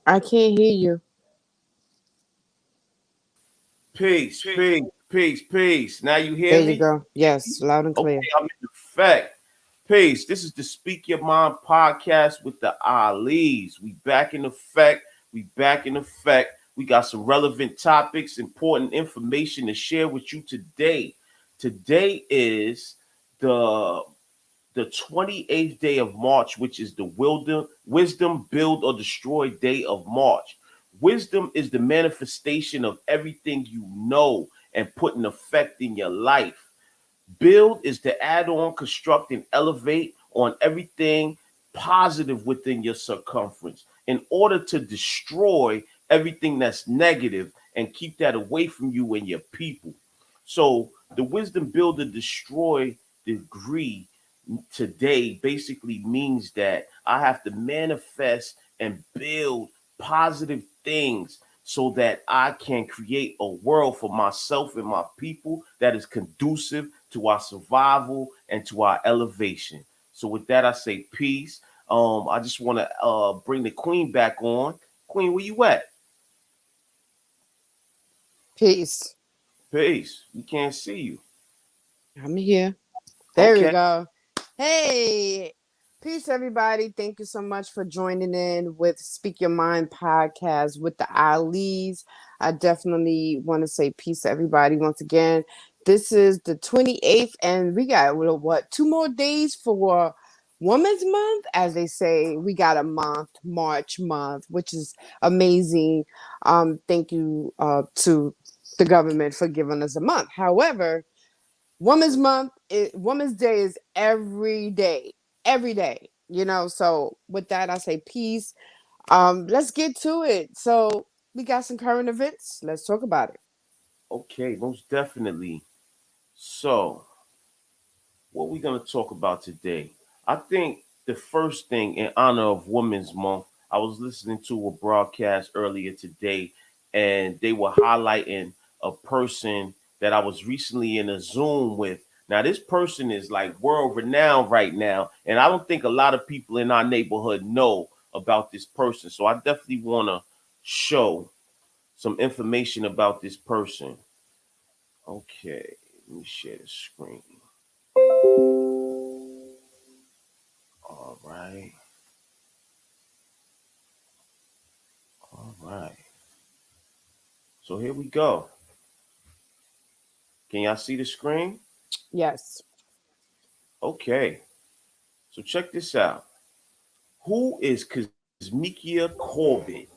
I can't hear you. Peace, peace, peace, peace. Now you hear There you me? go. Yes, loud and Okay, clear. I'm in effect. Peace. This is the Speak Your Mind podcast with the Allis. We back in effect. We back in effect. We got some relevant topics, important information to share with you today. Today is the the 28th day of March, which is the Wisdom Build or Destroy Day of March. Wisdom is the manifestation of everything you know and put in effect in your life. Build is to add on, construct, and elevate on everything positive within your circumference in order to destroy everything that's negative and keep that away from you and your people. So the wisdom builder destroy degree today basically means that I have to manifest and build positive things so that I can create a world for myself and my people that is conducive to our survival and to our elevation. So with that, I say peace. I just want to bring the queen back on. Queen, where you at? Peace. Peace. We can't see you. I'm here. There we Okay. go. Hey, peace, everybody. Thank you so much for joining in with Speak Your Mind podcast with the Allis. I definitely want to say peace to everybody once again. This is the 28th, and we got what 2 more days for Women's Month, as they say. We got a month, March month, which is amazing. Thank you to the government for giving us a month. However, Women's Day is every day, So with that, I say peace. Let's get to it. So we got some current events. Let's talk about it. Okay, most definitely. So, what we going to talk about today? I think the first thing in honor of Women's Month, I was listening to a broadcast earlier today, and they were highlighting a person that I was recently in a Zoom with. Now, this person is like world renowned right now, and I don't think a lot of people in our neighborhood know about this person. So I definitely want to show some information about this person. Okay, let me share the screen. All right. All right. So here we go. Can y'all see the screen? Yes. Okay. So check this out. Who is Kazmikia Corbett?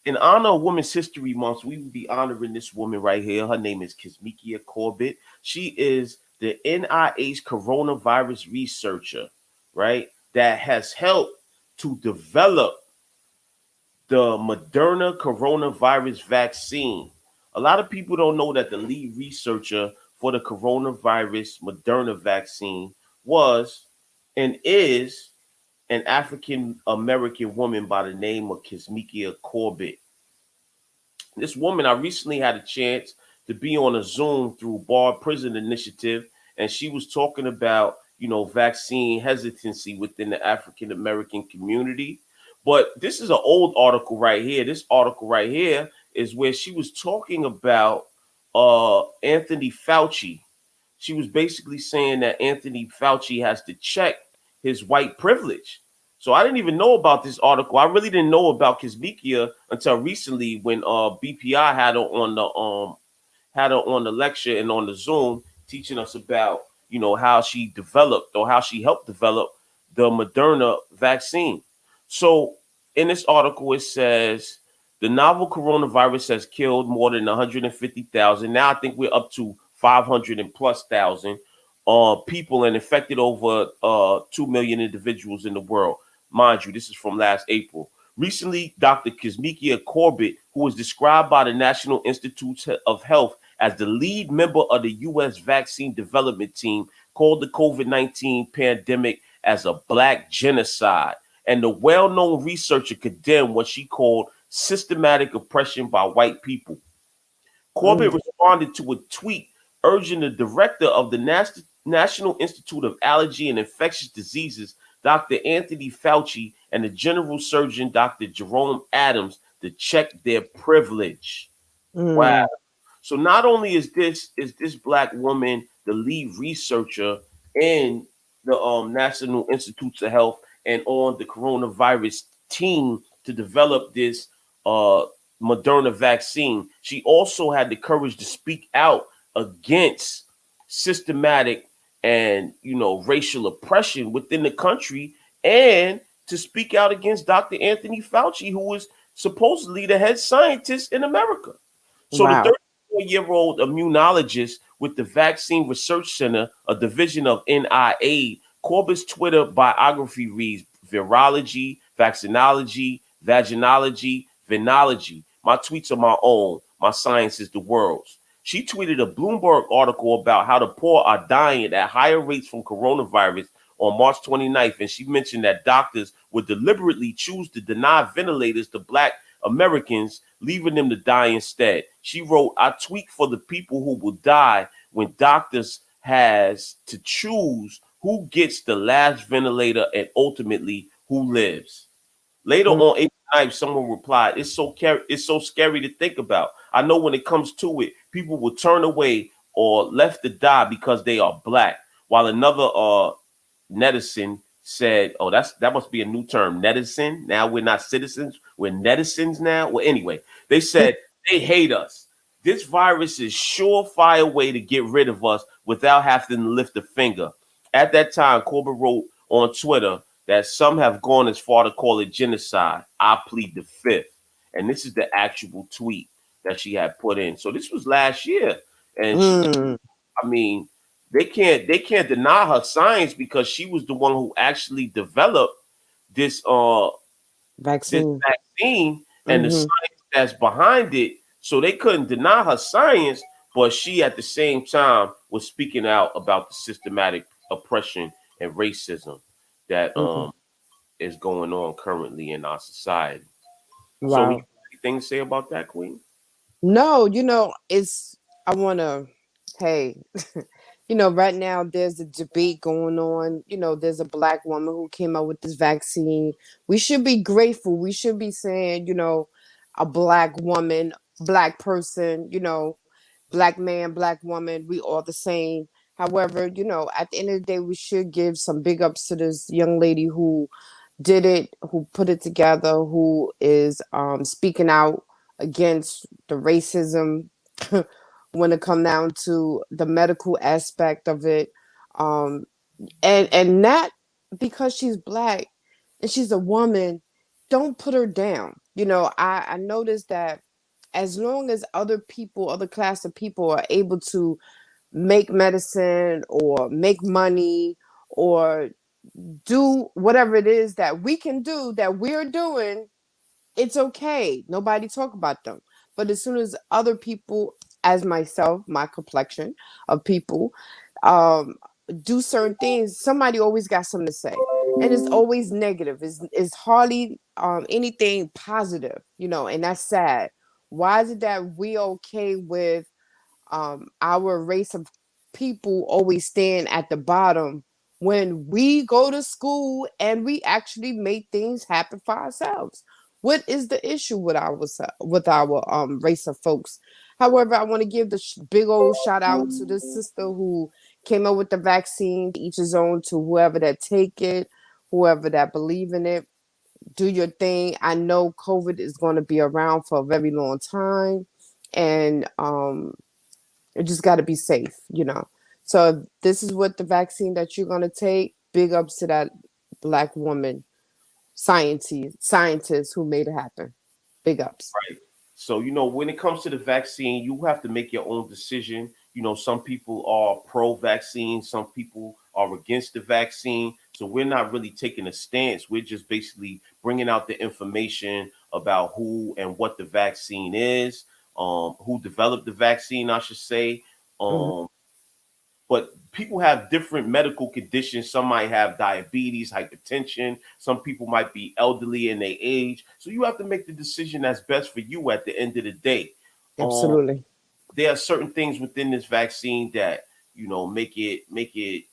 In honor of Women's History Month, we will be honoring this woman right here. Her name is Kazmikia Corbett. She is the NIH coronavirus researcher, right? That has helped to develop the Moderna coronavirus vaccine. A lot of people don't know that the lead researcher for the coronavirus Moderna vaccine was and is an African American woman by the name of Kismikia Corbett. This woman, I recently had a chance to be on a Zoom through Bar Prison Initiative, and she was talking about, vaccine hesitancy within the African American community. But this is an old article right here. This article right here is where she was talking about Anthony Fauci. She was basically saying that Anthony Fauci has to check his white privilege. So I didn't even know about this article. I really didn't know about Kizmikia until recently when BPI had her on the lecture and on the Zoom teaching us about how she developed or how she helped develop the Moderna vaccine. So in this article it says the novel coronavirus has killed more than 150,000. Now I think we're up to 500 and plus thousand people and infected over 2 million individuals in the world. Mind you, this is from last April. Recently, Dr. Kizmikia Corbett, who was described by the National Institutes of Health as the lead member of the U.S. vaccine development team, called the COVID-19 pandemic as a black genocide. And the well known researcher condemned what she called systematic oppression by white people. Corbett Mm. responded to a tweet urging the director of the National Institute of Allergy and Infectious Diseases, Dr. Anthony Fauci and the general surgeon, Dr. Jerome Adams, to check their privilege. Wow. Mm. So not only is this black woman the lead researcher in the National Institutes of Health and on the coronavirus team to develop this uh, Moderna vaccine, she also had the courage to speak out against systematic and racial oppression within the country, and to speak out against Dr. Anthony Fauci, who is supposedly the head scientist in America. So the Wow. 34-year-old immunologist with the Vaccine Research Center, a division of NIA, Corbett's Twitter biography reads: virology, vaccinology, vaginology, venology. My tweets are my own. My science is the world's. She tweeted a Bloomberg article about how the poor are dying at higher rates from coronavirus on March 29th, and she mentioned that doctors would deliberately choose to deny ventilators to black Americans, leaving them to die instead. She wrote, I tweet for the people who will die when doctors has to choose who gets the last ventilator and ultimately who lives. Later Mm. on April 9th, someone replied, it's so scary to think about. I know when it comes to it, people will turn away or left to die because they are black. While another netizen said, "Oh, that must be a new term, netizen. Now we're not citizens, we're netizens now." Well, anyway, they said they hate us. This virus is surefire way to get rid of us without having to lift a finger. At that time, Corbett wrote on Twitter that some have gone as far to call it genocide. I plead the fifth, and this is the actual tweet that she had put in. So this was last year, and she, Mm. I mean, they can't deny her science because she was the one who actually developed this this Vaccine. vaccine and the Mm-hmm. science that's behind it. So they couldn't deny her science, but she at the same time was speaking out about the systematic oppression and racism that Mm-hmm. is going on currently in our society. So you Wow. have anything to say about that, Queen? No, it's, I want to, hey, right now there's a debate going on. There's a black woman who came out with this vaccine. We should be grateful. We should be saying, a black woman, black person, black man, black woman, we all the same. However, at the end of the day, we should give some big ups to this young lady who did it, who put it together, who is speaking out against the racism when it come down to the medical aspect of it. Um, and not because she's black and she's a woman, don't put her down. I noticed that as long as other people, other class of people are able to make medicine or make money or do whatever it is that we can do that we're doing, it's okay. Nobody talk about them. But as soon as other people, as myself, my complexion of people, um, do certain things, somebody always got something to say. And it's always negative. It's hardly anything positive, and that's sad. Why is it that we okay with our race of people always stand at the bottom when we go to school and we actually make things happen for ourselves? What is the issue with our race of folks? However, I want to give the big old shout out to this sister who came up with the vaccine. To each his own. To whoever that take it, whoever that believe in it, do your thing. I know COVID is going to be around for a very long time, and it just got to be safe. So if this is what the vaccine that you're going to take, big ups to that black woman scientist who made it happen. Big ups. Right. So, when it comes to the vaccine, you have to make your own decision. Some people are pro vaccine, some people are against the vaccine. So, we're not really taking a stance. We're just basically bringing out the information about who and what the vaccine is, who developed the vaccine, I should say. Mhm. Um, but people have different medical conditions. Some might have diabetes, hypertension. Some people might be elderly in their age. So you have to make the decision that's best for you at the end of the day. Um, Absolutely. there are certain things within this vaccine that make it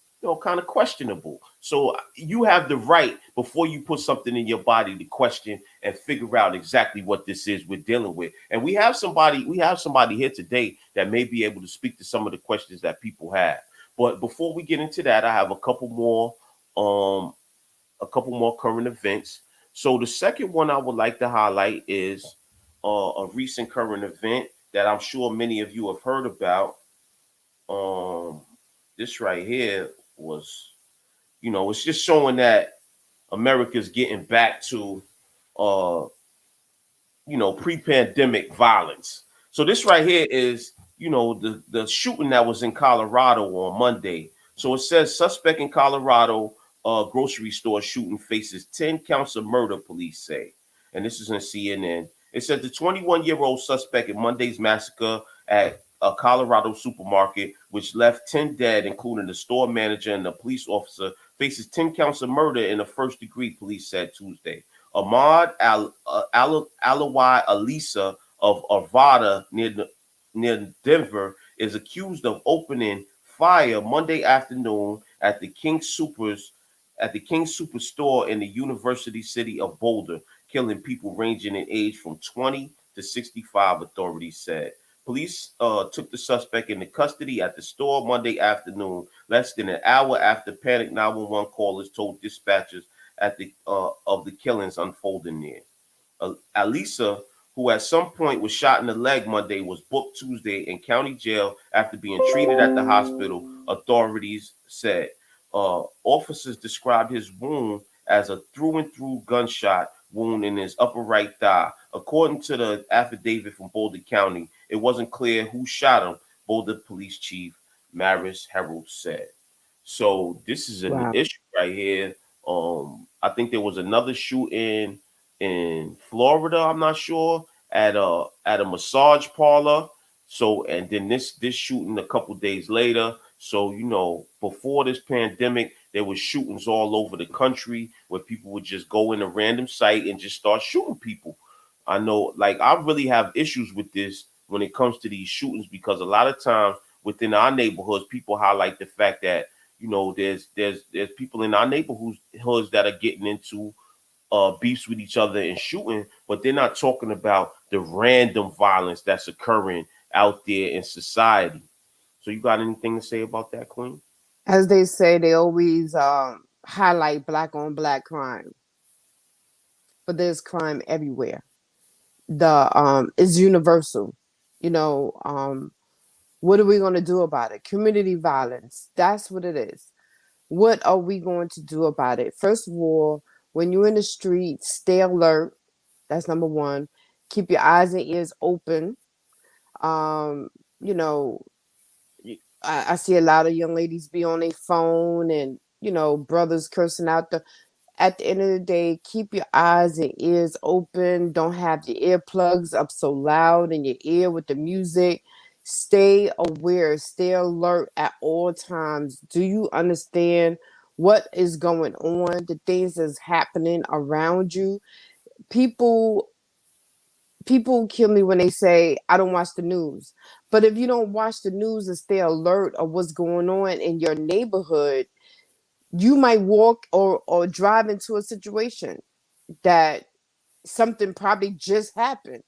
kind of questionable. So you have the right before you put something in your body to question and figure out exactly what this is we're dealing with. And we have somebody here today that may be able to speak to some of the questions that people have. But before we get into that, I have um a couple more current events. So the second one I would like to highlight is a recent current event that I'm sure many of you have heard about. Um, this right here was, it's just showing that America's getting back to, uh, pre-pandemic violence. So this right here is, the shooting that was in Colorado on Monday. So it says suspect in Colorado grocery store shooting faces 10 counts of murder, police say. And this is in CNN. It says the 21-year-old suspect in Monday's massacre at a Colorado supermarket, which left 10 dead, including the store manager and the police officer, faces 10 counts of murder in the first degree, police said Tuesday. Ahmad Alawai Alisa of Arvada near Denver is accused of opening fire Monday afternoon at the King Superstore in the University city of Boulder, killing people ranging in age from 20 to 65, authorities said. Police took the suspect into custody at the store Monday afternoon, less than an hour after panicked 911 callers told dispatchers at the of the killings unfolding there. Alisa, who at some point was shot in the leg Monday, was booked Tuesday in county jail after being treated at the hospital, authorities said. Officers described his wound as a through and through gunshot wound in his upper right thigh. According to the affidavit from Boulder County, it wasn't clear who shot him, Boulder Police Chief Maris Harold said. So this is an Wow. issue right here. I think there was another shooting in Florida. I'm not sure at a massage parlor. So and then this shooting a couple days later. So before this pandemic, there was shootings all over the country where people would just go in a random site and just start shooting people. I know, like I really have issues with this when it comes to these shootings because a lot of times within our neighborhoods, people highlight the fact that there's people in our neighborhoods that are getting into beefs with each other and shooting, but they're not talking about the random violence that's occurring out there in society. So you got anything to say about that, Queen? As they say, they always highlight black on black crime, but there's crime everywhere. The Is universal. You know, what are we going to do about it? Community violence. That's what it is. What are we going to do about it? First of all, when you're in the street, stay alert. That's number one. Keep your eyes and ears open. Um, you know, I see a lot of young ladies be on their phone and, brothers cursing out at the end of the day, keep your eyes and ears open. Don't have your earplugs up so loud in your ear with the music. Stay aware, stay alert at all times. Do you understand what is going on? The things that's happening around you. People people kill me when they say I don't watch the news. But if you don't watch the news and stay alert of what's going on in your neighborhood, you might walk or drive into a situation that something probably just happened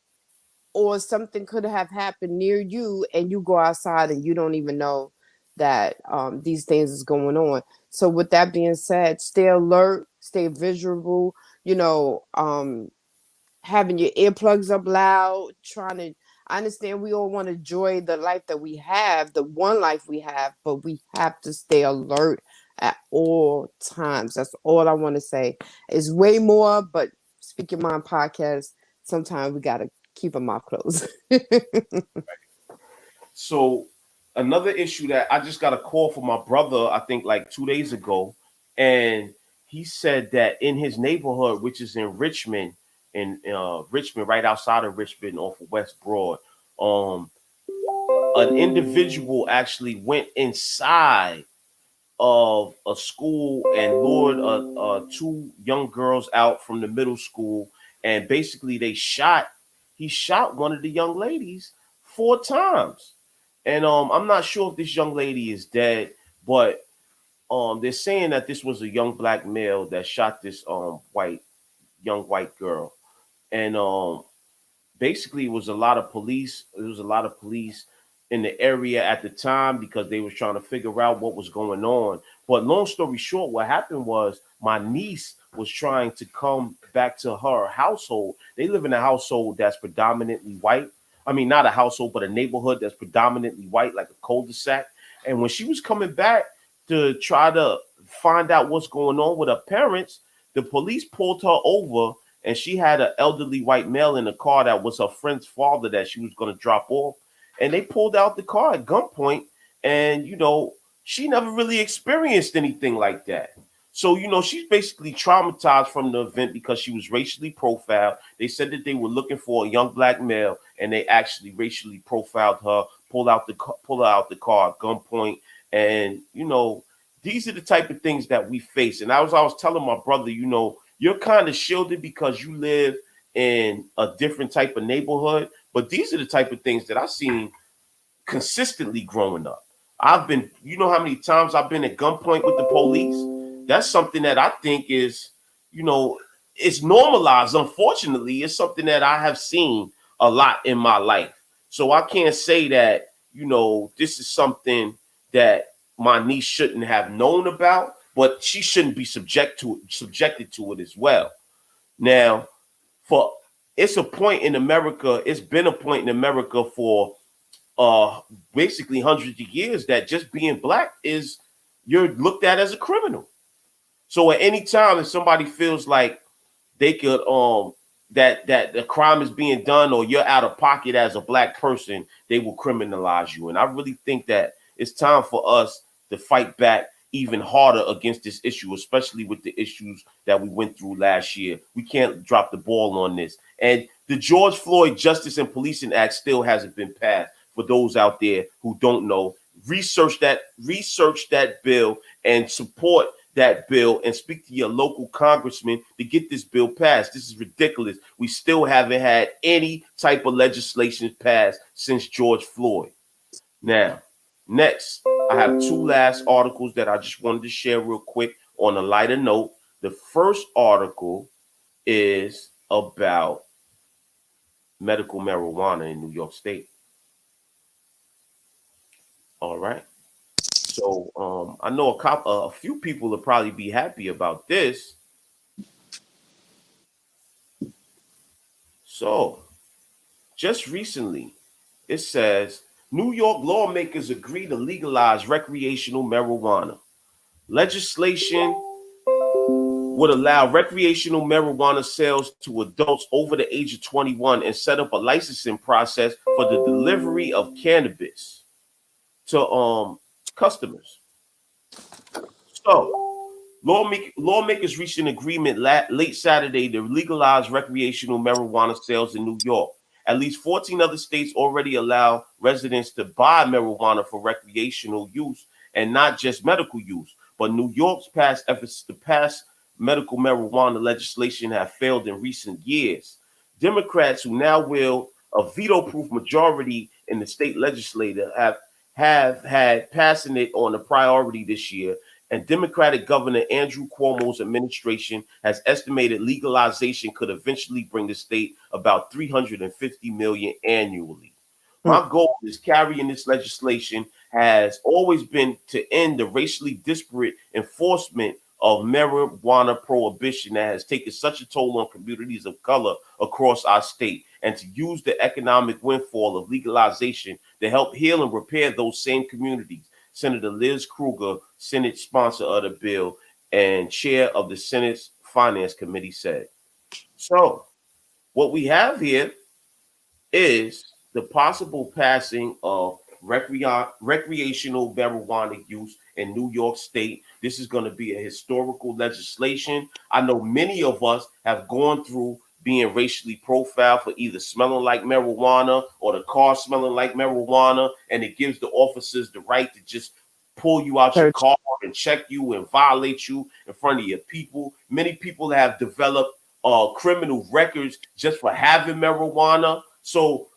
or something could have happened near you and you go outside and you don't even know that these things is going on. So with that being said, stay alert, stay visual, you know, having your earplugs up loud, trying to. I understand we all want to enjoy the life that we have, the one life we have, but we have to stay alert at all times. That's all I want to say. It's way more, but Speak Your Mind podcast, sometimes we got to keep our mouth closed. So another issue that I just got a call from my brother, I think like 2 days ago, and he said that in his neighborhood, which is in Richmond, right outside of Richmond, off of West Broad, um, an individual actually went inside of a school and lured two young girls out from the middle school, and basically he shot one of the young ladies 4 times, and I'm not sure if this young lady is dead, but they're saying that this was a young black male that shot this young white girl, and basically it was a lot of police. There was a lot of police in the area at the time because they was trying to figure out what was going on. But long story short, what happened was my niece was trying to come back to her household. They live in a household that's predominantly white. I mean, not a household, but a neighborhood that's predominantly white, like a cul-de-sac. And when she was coming back to try to find out what's going on with her parents, the police pulled her over, and she had an elderly white male in the car that was her friend's father that she was going to drop off. And they pulled out the car at gunpoint. And, she never really experienced anything like that. So, she's basically traumatized from the event because she was racially profiled. They said that they were looking for a young black male, and they actually racially profiled her, pull her out the car at gunpoint. And, these are the type of things that we face. And I was telling my brother, you're kind of shielded because you live in a different type of neighborhood. But these are the type of things that I've seen consistently growing up. You know how many times I've been at gunpoint with the police? That's something that I think is, you know, it's normalized. Unfortunately, it's something that I have seen a lot in my life. So I can't say that, this is something that my niece shouldn't have known about, but she shouldn't be subjected to it as well. Now, for it's a point in America, it's been a point in America for basically hundreds of years that just being black is you're looked at as a criminal. So at any time if somebody feels like they could that the crime is being done or you're out of pocket as a black person, they will criminalize you. And I really think that it's time for us to fight back even harder against this issue, especially with the issues that we went through last year. We can't drop the ball on this. And the George Floyd Justice and Policing Act still hasn't been passed. For those out there who don't know, research that bill and support that bill and speak to your local congressman to get this bill passed. This is ridiculous. We still haven't had any type of legislation passed since George Floyd. Now, next, I have two last articles that I just wanted to share real quick on a lighter note. The first article is about medical marijuana in New York State. All right. So I know a few people will probably be happy about this. So just recently, it says New York lawmakers agree to legalize recreational marijuana. Legislation would allow recreational marijuana sales to adults over the age of 21 and set up a licensing process for the delivery of cannabis to customers. So, lawmakers reached an agreement late Saturday to legalize recreational marijuana sales in New York. At least 14 other states already allow residents to buy marijuana for recreational use and not just medical use. But New York's past efforts to pass medical marijuana legislation have failed in recent years. Democrats, who now wield a veto-proof majority in the state legislature, have had passing it on a priority this year, and Democratic Governor Andrew Cuomo's administration has estimated legalization could eventually bring the state about 350 million annually. My goal is carrying this legislation has always been to end the racially disparate enforcement of marijuana prohibition that has taken such a toll on communities of color across our state, and to use the economic windfall of legalization to help heal and repair those same communities. Senator Liz Krueger, Senate sponsor of the bill and chair of the Senate's Finance Committee, said. So, what we have here is the possible passing of recreational marijuana use in New York State. This is going to be a historical legislation. I know many of us have gone through being racially profiled for either smelling like marijuana or the car smelling like marijuana, and it gives the officers the right to just pull you out your car and check you and violate you in front of your people. Many people have developed criminal records just for having marijuana. So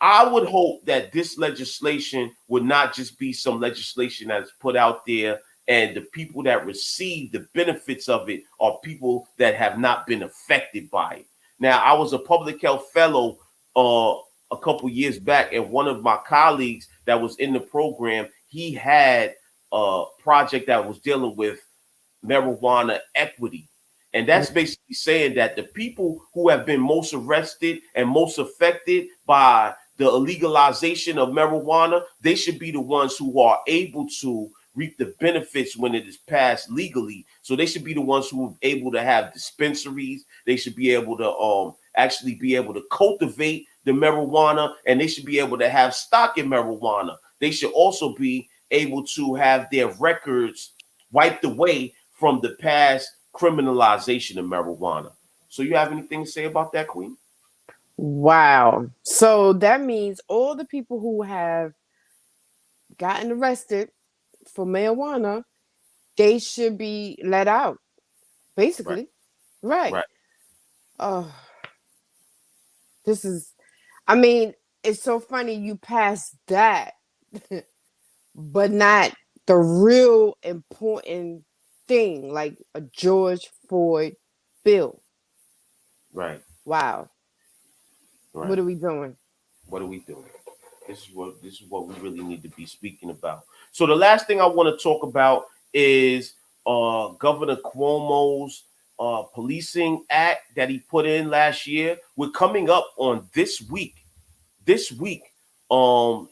I would hope that this legislation would not just be some legislation that's put out there and the people that receive the benefits of it are people that have not been affected by it. Now, I was a public health fellow a couple years back, and one of my colleagues that was in the program, he had a project that was dealing with marijuana equity. And that's basically saying that the people who have been most arrested and most affected by the legalization of marijuana, they should be the ones who are able to reap the benefits when it is passed legally. So they should be the ones who are able to have dispensaries. They should be able to actually be able to cultivate the marijuana, and they should be able to have stock in marijuana. They should also be able to have their records wiped away from the past criminalization of marijuana. So you have anything to say about that, Queen? Wow. So that means all the people who have gotten arrested for marijuana, they should be let out, Right, basically. Right. right, Oh, this is, I mean, it's so funny you passed that, but not the real important thing, like a George Floyd bill. right, Wow. right. What are we doing? What are we doing? This is what we really need to be speaking about. So the last thing I want to talk about is Governor Cuomo's policing act that he put in last year. We're coming up on this week. This week, um,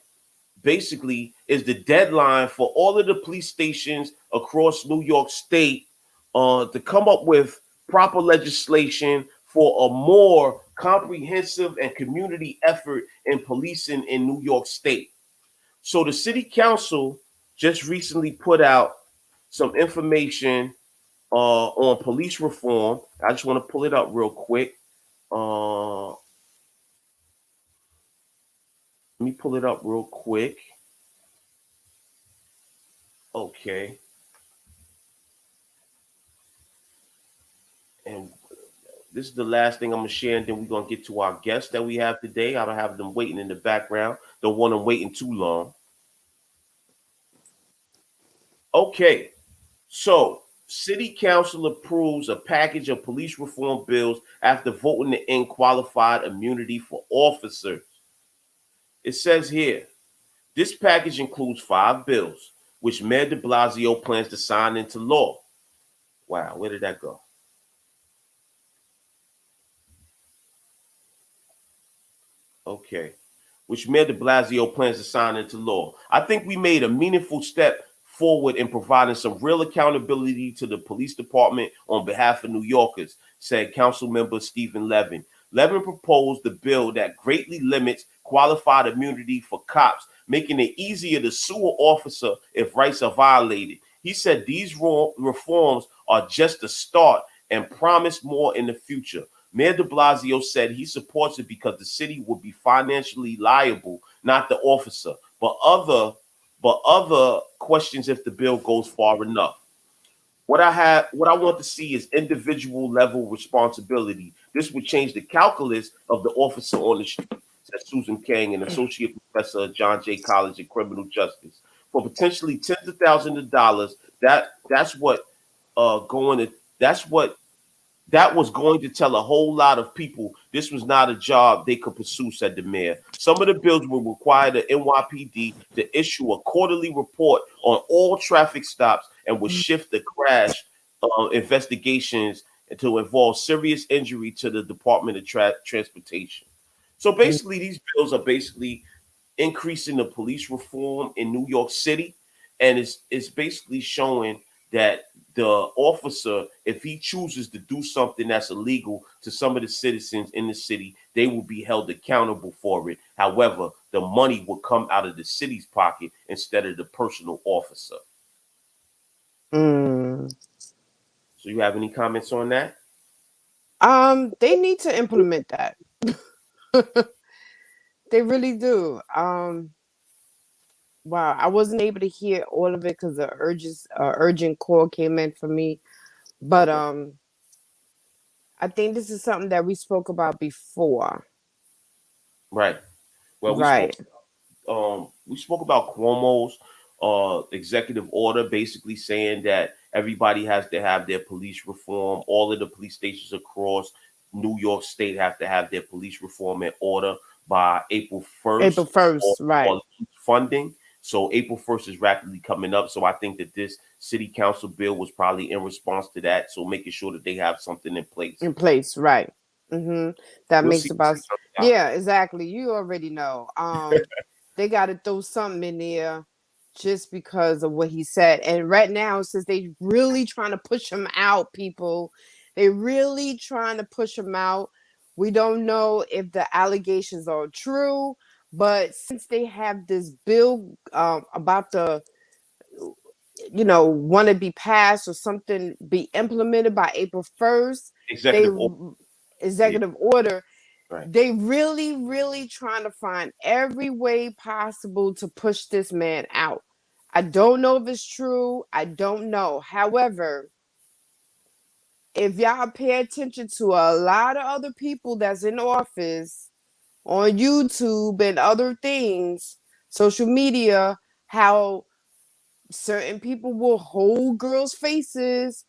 basically is the deadline for all of the police stations across New York State to come up with proper legislation for a more comprehensive and community effort in policing in New York State. So the city council just recently put out some information on police reform. I just want to pull it up real quick. Let me pull it up real quick. Okay. And this is the last thing I'm gonna share, and then we're gonna get to our guests that we have today. I don't have them waiting in the background. Don't want them waiting too long. Okay, so City Council approves a package of police reform bills after voting to end qualified immunity for officers. It says here this package includes 5 bills, which Mayor De Blasio plans to sign into law. Wow, where did that go? Okay, which Mayor de Blasio plans to sign into law. I think we made a meaningful step forward in providing some real accountability to the police department on behalf of New Yorkers, said Council Member Stephen Levin. Levin proposed the bill that greatly limits qualified immunity for cops, making it easier to sue an officer if rights are violated. He said these reforms are just a start and promise more in the future. Mayor de Blasio said he supports it because the city would be financially liable, not the officer, but other questions if the bill goes far enough. What I want to see is individual level responsibility. This would change the calculus of the officer on the street, said Susan Kang, an associate professor at John Jay College of Criminal Justice. For potentially tens of thousands of dollars, that's what going to that's what that was going to tell a whole lot of people this was not a job they could pursue, said the mayor. Some of the bills will require the NYPD to issue a quarterly report on all traffic stops and will shift the crash investigations to involve serious injury to the Department of Transportation. So basically, these bills are basically increasing the police reform in New York City, and it's basically showing that the officer, if he chooses to do something that's illegal to some of the citizens in the city, they will be held accountable for it. However, the money will come out of the city's pocket instead of the personal officer. Mm. So you have any comments on that? They need to implement that. They really do. Wow, I wasn't able to hear all of it because the urgent call came in for me. But Okay. I think this is something that we spoke about before. Right. Well, Right. we spoke about Cuomo's. executive order basically saying that everybody has to have their police reform. All of the police stations across New York State have to have their police reform in order by April April 1st, or, 1st, or right. funding. So April 1st is rapidly coming up. So I think that this city council bill was probably in response to that. So making sure that they have something in place. In place, right. hmm That We'll makes see. See about, something out. yeah, exactly. You already know. They got to throw something in there just because of what he said. And right now, since they really trying to push him out, people, they really trying to push him out. We don't know if the allegations are true, but since they have this bill about the, want to be passed or something be implemented by April 1st, they Executive order. Yeah, executive order, right. they really, really trying to find every way possible to push this man out. I don't know if it's true. I don't know. However, if y'all pay attention to a lot of other people that's in office on YouTube and other things, social media, how certain people will hold girls' faces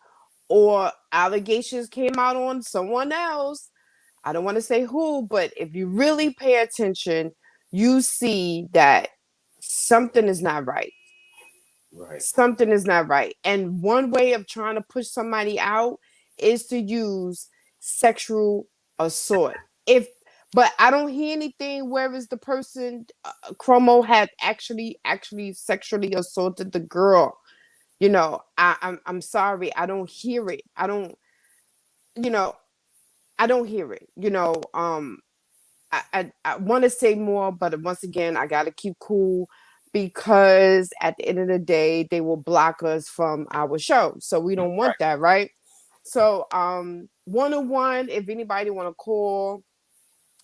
or allegations came out on someone else. I don't want to say who, but if you really pay attention, you see that something is not right. Right. Something is not right. And one way of trying to push somebody out is to use sexual assault. If but I don't hear anything where is the person Chromo had actually sexually assaulted the girl. I'm sorry, I don't hear it. You know, I don't hear it. I want to say more, but once again, I got to keep cool because at the end of the day, they will block us from our show. So we don't want that, right? So, 101, if anybody want to call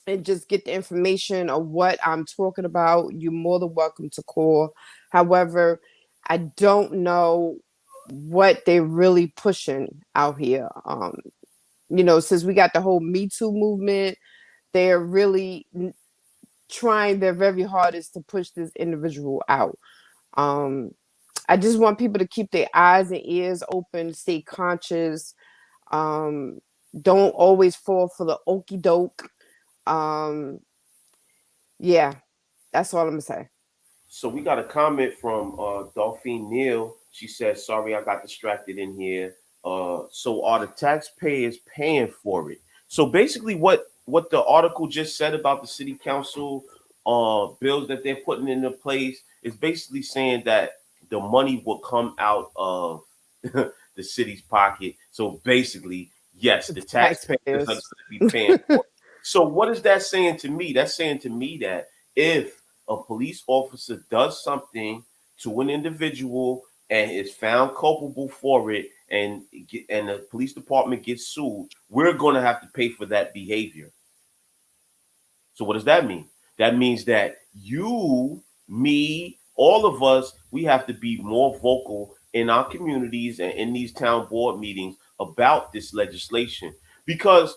and just get the information of what I'm talking about, you're more than welcome to call. However, I don't know what they're really pushing out here. Since we got the whole Me Too movement, they're really trying their very hardest to push this individual out. Um, I just want people to keep their eyes and ears open, stay conscious. Um, don't always fall for the okey doke. Um, yeah, that's all I'm gonna say. So we got a comment from Dolphine Neal. She says, "Sorry, I got distracted in here. So are the taxpayers paying for it?" So basically, what the article just said about the city council bills that they're putting into place is basically saying that the money will come out of the city's pocket. So basically, yes, the taxpayers are going Taxpayers. to be paying for it. So what is that saying to me? That's saying to me that if a police officer does something to an individual and is found culpable for it, and the police department gets sued, we're going to have to pay for that behavior. So what does that mean? That means that you, me, all of us, we have to be more vocal in our communities and in these town board meetings about this legislation, because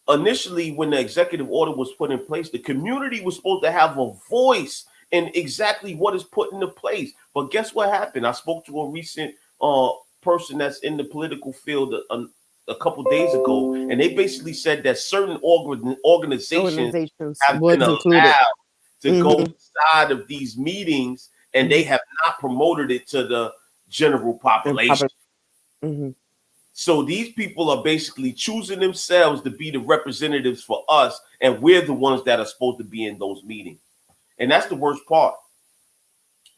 initially when the executive order was put in place, the community was supposed to have a voice in exactly what is put into place. But guess what happened? I spoke to a recent person that's in the political field a couple days ago, and they basically said that certain organizations Organizations have been was included. allowed to go Mm-hmm. inside of these meetings, and they Mm-hmm. have not promoted it to the general And population. public. Mm-hmm. So these people are basically choosing themselves to be the representatives for us, and we're the ones that are supposed to be in those meetings. And that's the worst part.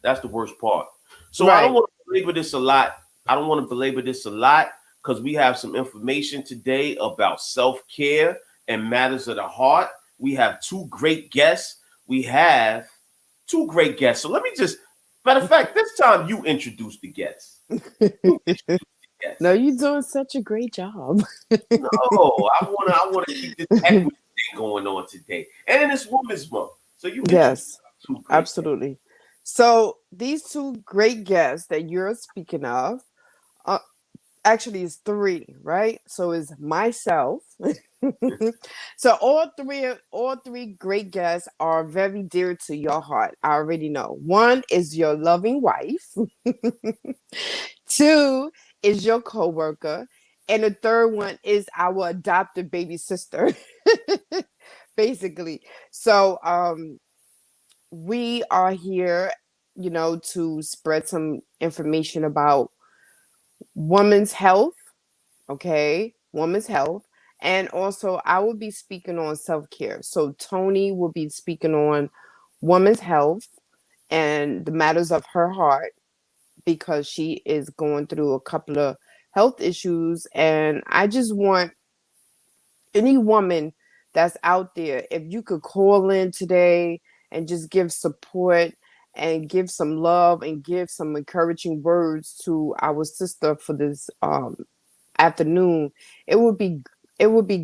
That's the worst part. So I don't Right. want to belabor this a lot. I don't want to belabor this a lot because we have some information today about self-care and matters of the heart. We have two great guests. We have two great guests. So let me just, matter of fact, this time you introduce the guests. You introduce the No, guests. you're doing such a great job. No, I wanna keep this equity thing going on today. And then it's Women's Month. So you introduce Yes, two great guests. absolutely. So these two great guests that you're speaking of, uh, actually is three, right? So is myself. So all three great guests are very dear to your heart. I already know. One is your loving wife. Two is your coworker. And the third one is our adopted baby sister. Basically. So we are here, to spread some information about women's health, okay? Women's health. And also, I will be speaking on self care. So, Tonie will be speaking on women's health and the matters of her heart because she is going through a couple of health issues. And I just want any woman that's out there, if you could call in today and just give support and give some love and give some encouraging words to our sister for this afternoon, it would be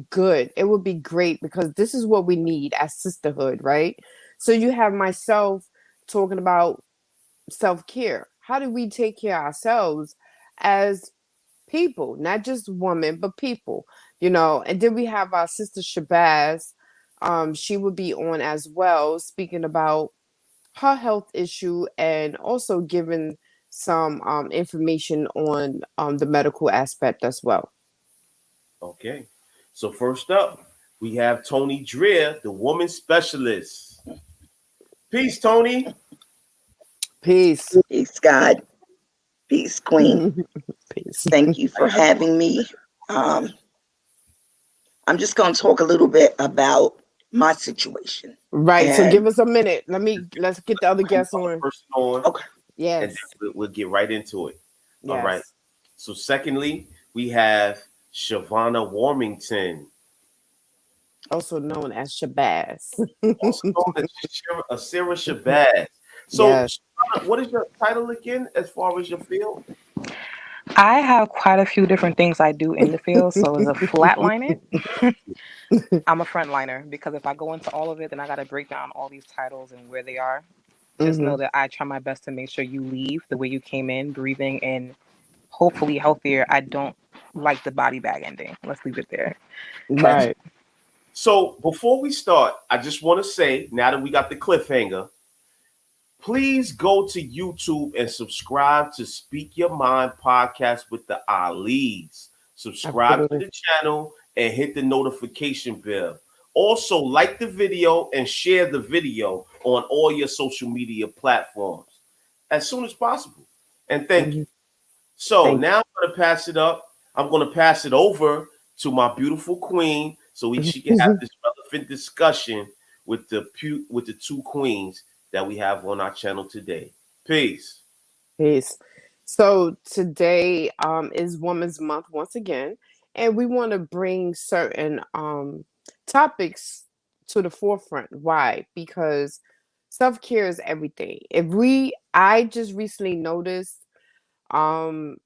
good. It would be great because this is what we need as sisterhood, right? So you have myself talking about self-care. How do we take care of ourselves as people, not just women, but people, And then we have our sister Shabazz. She would be on as well, speaking about her health issue and also giving some information on the medical aspect as well. Okay. So first up, we have Tonie Dreher, the woman specialist. Peace, Tony. Peace. Peace, God. Peace, Queen. Peace. Thank you for having me. Um, I'm just going to talk a little bit about my situation. Right. So And give us a minute. Let's get the other guests Another on. person on, okay, and then Yes. we'll get right into it. All right. Yes. So secondly, we have Shavonna Warmington, Also known as Shabazz. also known as Sarah Shabazz. So, Yes. Shavonna, what is your title again as far as your field? I have quite a few different things I do in the field. So as a flatliner, I'm a frontliner because if I go into all of it, then I got to break down all these titles and where they are. Just Hmm. know that I try my best to make sure you leave the way you came in, breathing and hopefully healthier. I don't like the body bag ending. Let's leave it there. Okay. Right. So before we start, I just want to say, now that we got the cliffhanger, please go to YouTube and subscribe to Speak Your Mind podcast with the Allis. Subscribe to Absolutely. the channel and hit the notification bell. Also, like the video and share the video on all your social media platforms as soon as possible. And thank you. Hmm. So Thank now I'm going to pass it up. I'm going to pass it over to my beautiful queen so she can have you. this relevant discussion with the two queens that we have on our channel today. Peace. Peace. So today is Women's Month once again, and we want to bring certain topics to the forefront. Why? Because self-care is everything. I just recently noticed um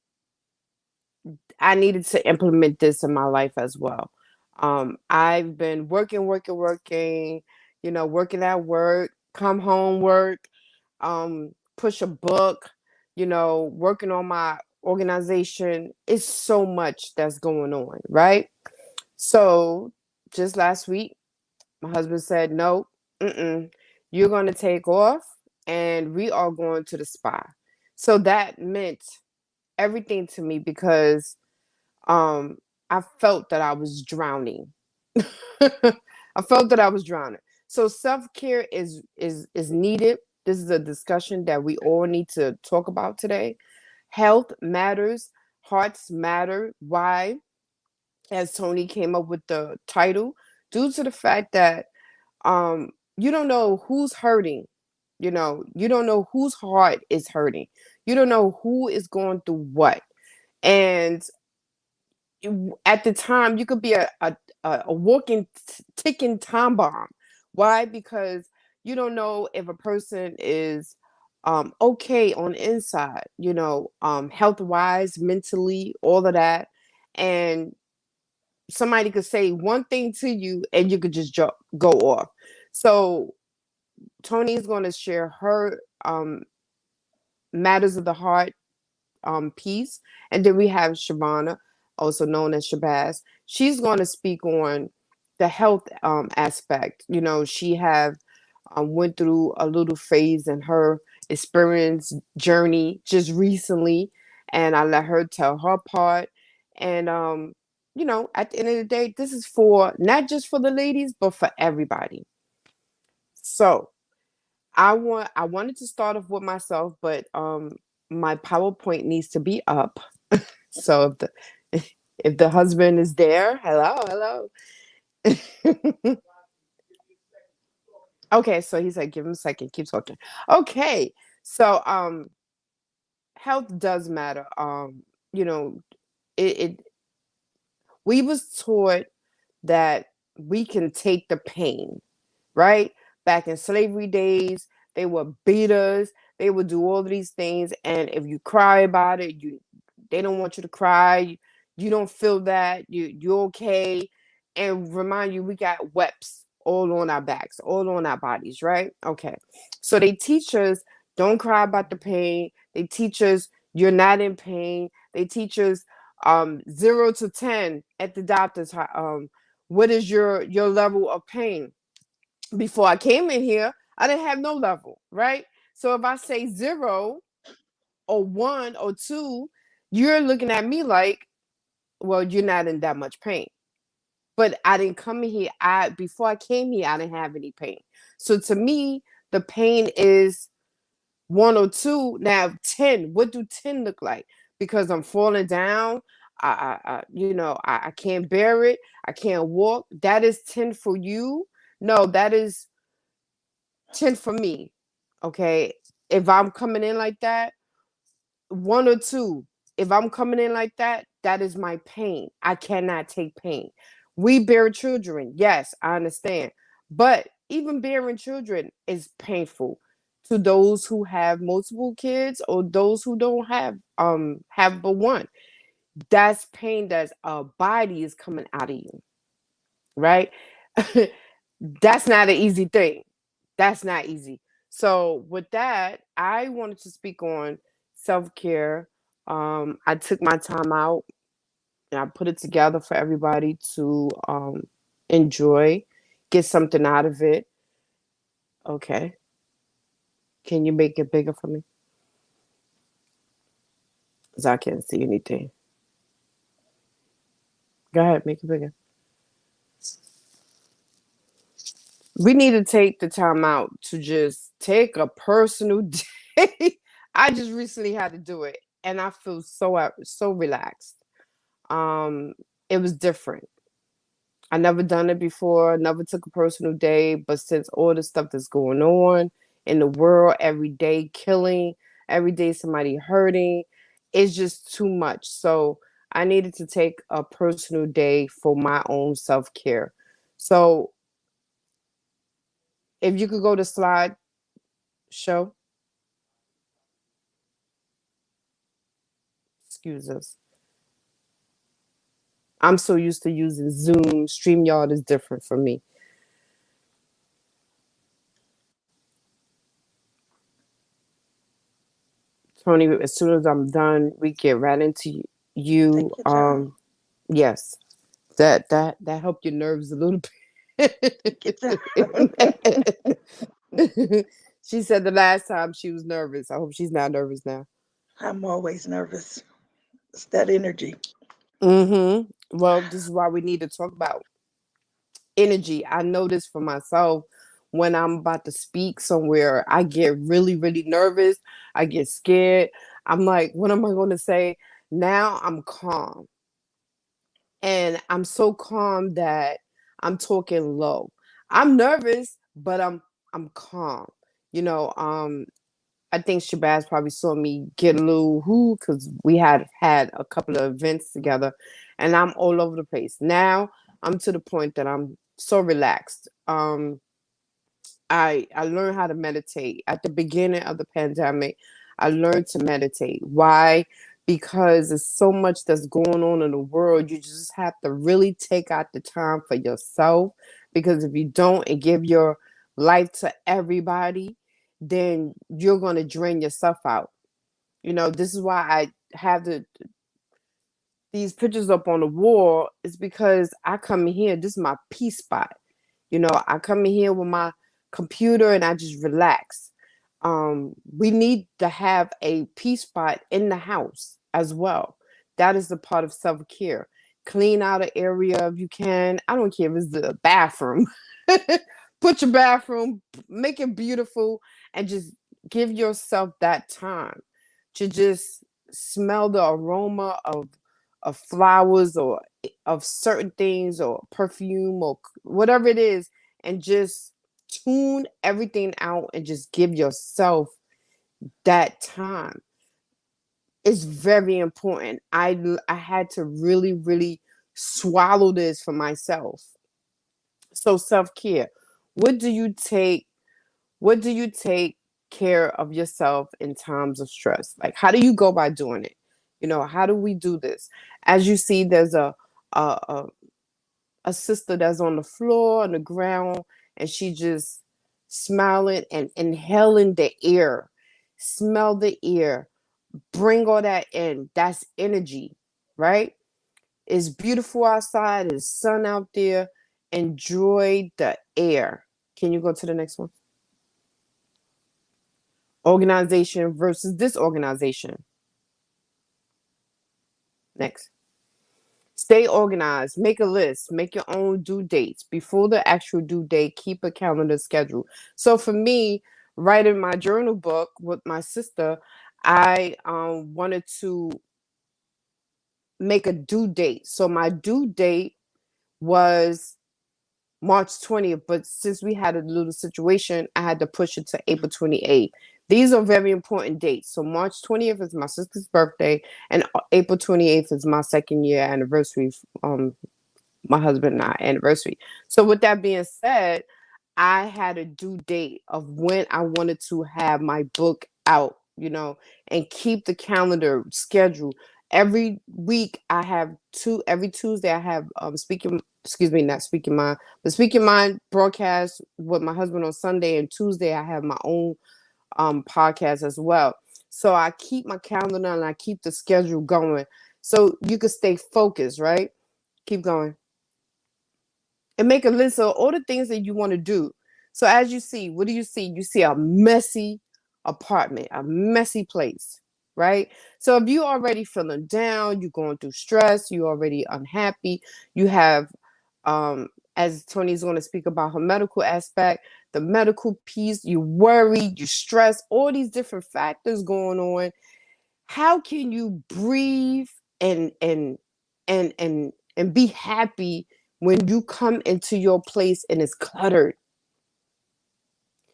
I needed to implement this in my life as well. I've been working, working at work, come home, work, push a book, working on my organization. It's so much that's going on, right? So just last week, my husband said, no, you're going to take off and we are going to the spa. So that meant everything to me because um I felt that I was drowning. I felt that I was drowning. So self-care is needed. This is a discussion that we all need to talk about today. Health matters, hearts matter. Why? As Tonie came up with the title, due to the fact that you don't know who's hurting. You don't know whose heart is hurting. You don't know who is going through what. And at the time you could be a walking ticking time bomb. Why? Because you don't know if a person is okay on the inside, health wise, mentally, all of that. And somebody could say one thing to you and you could just go off. So Tony is going to share her matters of the heart piece. And then we have Shavonna, also known as Shabazz. She's going to speak on the health aspect. She have went through a little phase in her experience journey just recently, and I let her tell her part. And at the end of the day, this is for not just for the ladies, but for everybody. So I wanted to start off with myself, but my PowerPoint needs to be up. So if the husband is there, hello. Okay, so he said, give him a second, keep talking. Okay, so health does matter. You know, it we was taught that we can take the pain, right? Back in slavery days, they were beat us, they would do all of these things, and if you cry about it, they don't want you to cry. You don't feel that you're okay, and remind you we got webs all on our backs, all on our bodies, right? Okay, so they teach us don't cry about the pain. They teach us you're not in pain. They teach us 0 to 10 at the doctor's. What is your level of pain? Before I came in here, I didn't have no level, right? So if I say 0 or 1 or 2, you're looking at me like, well, you're not in that much pain. But I didn't come in here. Before I came here, I didn't have any pain. So to me, the pain is 1 or 2. Now 10. What do 10 look like? Because I'm falling down. I can't bear it. I can't walk. That is 10 for you. No, that is 10 for me. Okay. If I'm coming in like that, 1 or 2. If I'm coming in like that, that is my pain. I cannot take pain. We bear children. Yes, I understand. But even bearing children is painful to those who have multiple kids or those who don't have but one. That's pain that's a body is coming out of you, right? That's not an easy thing. That's not easy. So with that, I wanted to speak on self-care. I took my time out and I put it together for everybody to enjoy, get something out of it. Okay. Can you make it bigger for me? Because I can't see anything. Go ahead, make it bigger. We need to take the time out to just take a personal day. I just recently had to do it and I feel so relaxed. Um, it was different. I never done it before, never took a personal day, but since all the stuff that's going on in the world, every day killing, every day somebody hurting, it's just too much. So I needed to take a personal day for my own self-care. So if you could go to slide show, excuse us. I'm so used to using Zoom. StreamYard is different for me. Tony, as soon as I'm done, we get right into you. Take your time. Yes, that helped your nerves a little Take your time. bit. She said the last time she was nervous. I hope she's not nervous now. I'm always nervous. It's that energy. Well, this is why we need to talk about energy. I know this for myself. When I'm about to speak somewhere, I get really, really nervous. I get scared. I'm like, what am I going to say? Now I'm calm. And I'm so calm that I'm talking low. I'm nervous, but I'm calm. You know, I think Shabazz probably saw me get a little who because we had a couple of events together, and I'm all over the place. Now I'm to the point that I'm so relaxed. I learned how to meditate at the beginning of the pandemic. I learned to meditate. Why? Because there's so much that's going on in the world. You just have to really take out the time for yourself. Because if you don't and give your life to everybody, then you're going to drain yourself out. This is why I have these pictures up on the wall is because I come in here. This is my peace spot. I come in here with my computer and I just relax. We need to have a peace spot in the house as well. That is the part of self-care. Clean out an area if you can. I don't care if it's the bathroom. Put your bathroom, make it beautiful, and just give yourself that time to just smell the aroma of flowers or of certain things or perfume or whatever it is, and just tune everything out and just give yourself that time. It's very important. I had to really, really swallow this for myself. So self-care. What do you take? What do you take care of yourself in times of stress? Like, how do you go by doing it? How do we do this? As you see, there's a, a sister that's on the floor, on the ground, and she just smiling and inhaling the air. Smell the air. Bring all that in. That's energy, right? It's beautiful outside. There's sun out there. Enjoy the air. Can you go to the next one? Organization versus disorganization. Next. Stay organized. Make a list. Make your own due dates. Before the actual due date, keep a calendar schedule. So for me, writing my journal book with my sister, I wanted to make a due date. So my due date was March 20th, but since we had a little situation, I had to push it to April 28th. These are very important dates. So March 20th is my sister's birthday, and April 28th is my second year anniversary. My husband and I anniversary. So with that being said, I had a due date of when I wanted to have my book out, and keep the calendar schedule. Every week I have every Tuesday I have not speaking mind, but speaking mind broadcast with my husband on Sunday, and Tuesday I have my own podcast as well. So I keep my calendar and I keep the schedule going so you can stay focused, right? Keep going. And make a list of all the things that you want to do. So as you see, what do you see? You see a messy apartment, a messy place, right? So if you're already feeling down, you're going through stress, you're already unhappy, you have, as Tony's going to speak about her medical aspect, the medical piece, you worry, you stress, all these different factors going on. How can you breathe and be happy when you come into your place and it's cluttered?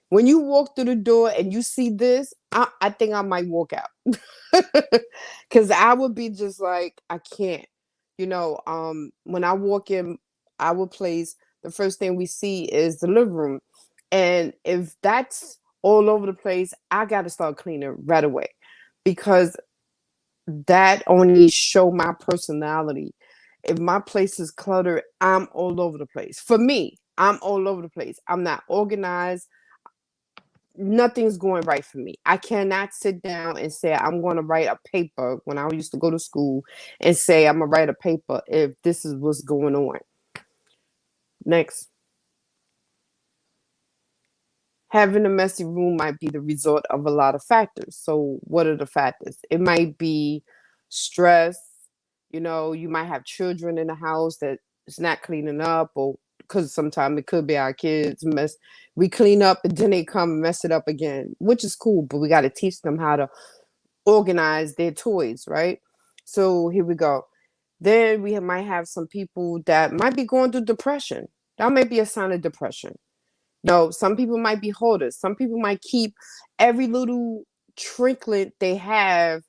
When you walk through the door and you see this, I think I might walk out. Because I would be just like, I can't. When I walk in our place, the first thing we see is the living room. And if that's all over the place, I got to start cleaning right away, because that only show my personality. If my place is cluttered, I'm all over the place. For me, I'm all over the place. I'm not organized. Nothing's going right for me. I cannot sit down and say I'm going to write a paper when I used to go to school and say I'm going to write a paper if this is what's going on. Next. Having a messy room might be the result of a lot of factors. So what are the factors? It might be stress. You might have children in the house that is not cleaning up, or because sometimes it could be our kids mess. We clean up and then they come and mess it up again, which is cool, but we got to teach them how to organize their toys, right? So here we go. Then we might have some people that might be going through depression. That may be a sign of depression. No, some people might be hoarders. Some people might keep every little trinket they have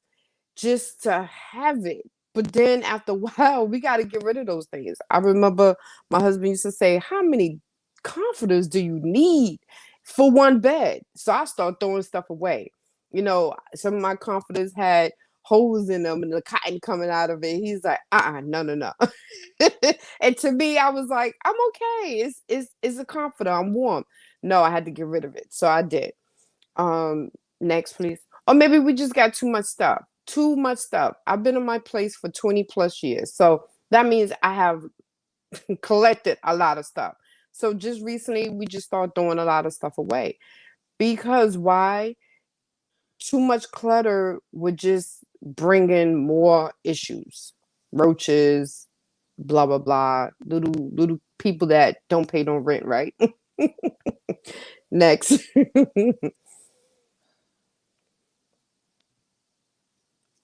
just to have it. But then after a while, we got to get rid of those things. I remember my husband used to say, how many comforters do you need for one bed? So I start throwing stuff away. Some of my comforters had holes in them and the cotton coming out of it. He's like, no. And to me, I was like, I'm okay. It's a comforter. I'm warm. No, I had to get rid of it. So I did. Next, please. Or maybe we just got too much stuff. Too much stuff. I've been in my place for 20 plus years. So that means I have collected a lot of stuff. So just recently, we just start throwing a lot of stuff away. Because why? Too much clutter would just bring in more issues. Roaches, blah, blah, blah. Little people that don't pay no rent, right? Next.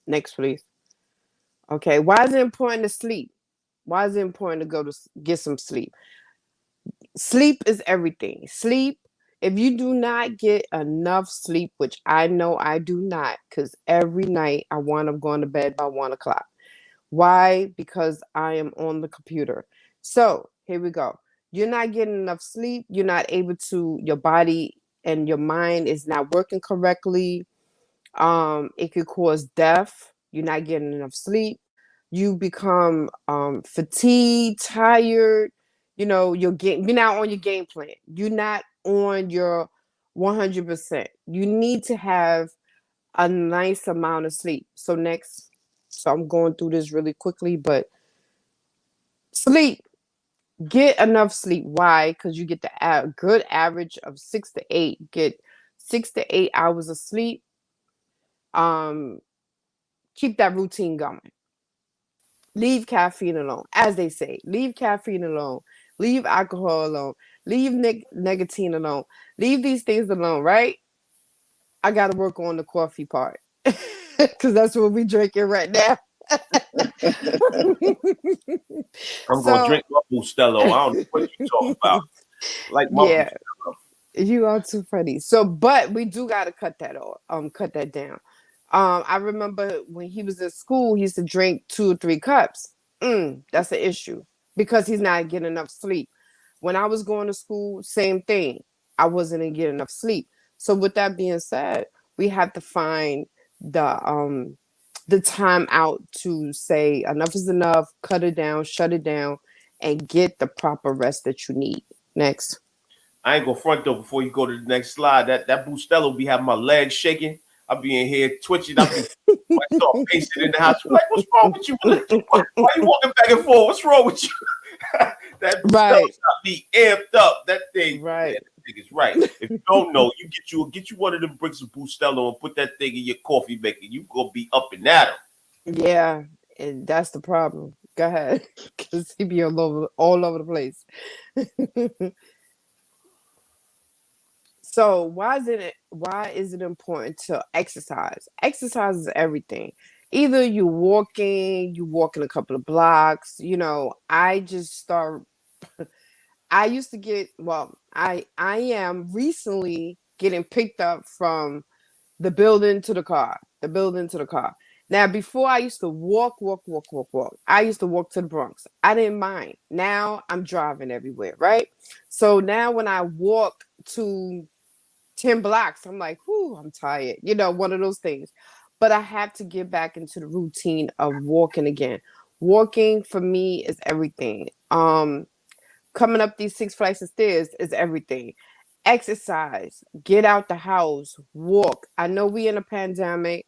Next, please. Okay. Why is it important to sleep? Why is it important to go to get some sleep? Sleep is everything. Sleep, if you do not get enough sleep, which I know I do not, because every night I wind up going to bed by 1 o'clock. Why? Because I am on the computer. So here we go. You're not getting enough sleep. You're not able to, your body and your mind is not working correctly. It could cause death. You're not getting enough sleep. You become fatigued, tired. You're not on your game plan. You're not on your 100%. You need to have a nice amount of sleep. So next, so I'm going through this really quickly, but sleep. Get enough sleep. Why? Because you get the good average of 6 to 8. Get 6 to 8 hours of sleep. Um, Keep that routine going. Leave caffeine alone, as they say. Leave caffeine alone. Leave alcohol alone. Leave nicotine alone. Leave these things alone, right? I got to work on the coffee part because that's what we drinking right now. I'm gonna So, drink my Bustelo. I don't know what you talking about. Like my yeah, Bustelo. you are too funny. So, but we do got to cut that off. Cut that down. I remember when he was in school, he used to drink 2 or 3 cups. That's an issue because he's not getting enough sleep. When I was going to school, same thing. I wasn't getting enough sleep. So with that being said, we have to find the time out to say enough is enough, cut it down, shut it down, and get the proper rest that you need. Next. I ain't gonna front though before you go to the next slide. That Bustelo be having my legs shaking. I be in here twitching. I be start pacing in the house. Like, what's wrong with you? Why you walking back and forth? What's wrong with you? That Bustelo Right. got me amped up. That thing, man, Right. that thing is right. If you don't know, you get you one of them bricks of Bustelo and put that thing in your coffee maker. You gonna be up and at 'em. Yeah, and that's the problem. Go ahead, because he be all over the place. So why is it important to exercise? Exercise is everything. Either you walking a couple of blocks. I just start. I used to get I am recently getting picked up from the building to the car, the building to the car. Now, before I used to walk, walk, walk, walk, walk. I used to walk to the Bronx. I didn't mind. Now I'm driving everywhere, right? So now when I walk to 10 blocks, I'm like, whoo, I'm tired. One of those things. But I have to get back into the routine of walking again. Walking for me is everything. Coming up these 6 flights of stairs is everything. Exercise, get out the house, walk. I know we in a pandemic.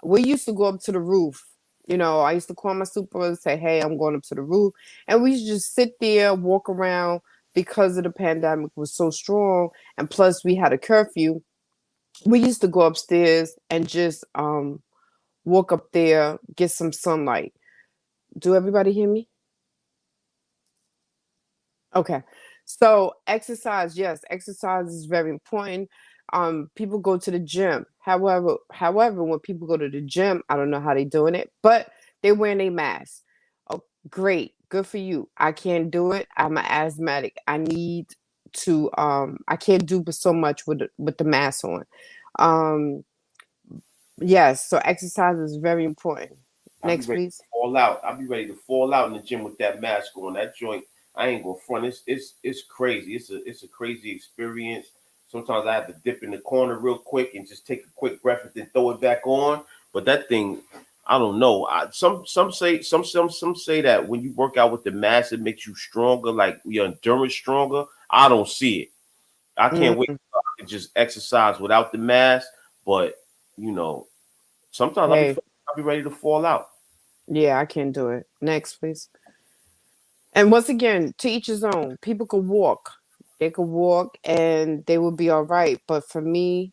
We used to go up to the roof. I used to call my supervisor and say, hey, I'm going up to the roof. And we used to just sit there, walk around because of the pandemic was so strong. And plus we had a curfew. We used to go upstairs and just walk up there, get some sunlight. Do everybody hear me? Okay. So exercise, yes, exercise is very important. People go to the gym. However, when people go to the gym, I don't know how they doing it, but they wearing a mask. Oh, great. Good for you. I can't do it. I'm an asthmatic. I need to I can't do so much with the mask on. Um yes, so exercise is very important. I be Next, ready to please. fall out. I be ready to fall out in the gym with that mask on. That joint, I ain't gonna front. It's crazy. It's a crazy experience. Sometimes I have to dip in the corner real quick and just take a quick breath and then throw it back on. But that thing, I don't know. Some say that when you work out with the mask, it makes you stronger, like your endurance stronger. I don't see it. I can't wait Mm, till I can just exercise without the mask. But you know, sometimes hey, I be ready to fall out. Yeah, I can't do it. Next, please. And once again, to each his own. People could walk. They could walk and they will be all right. But for me,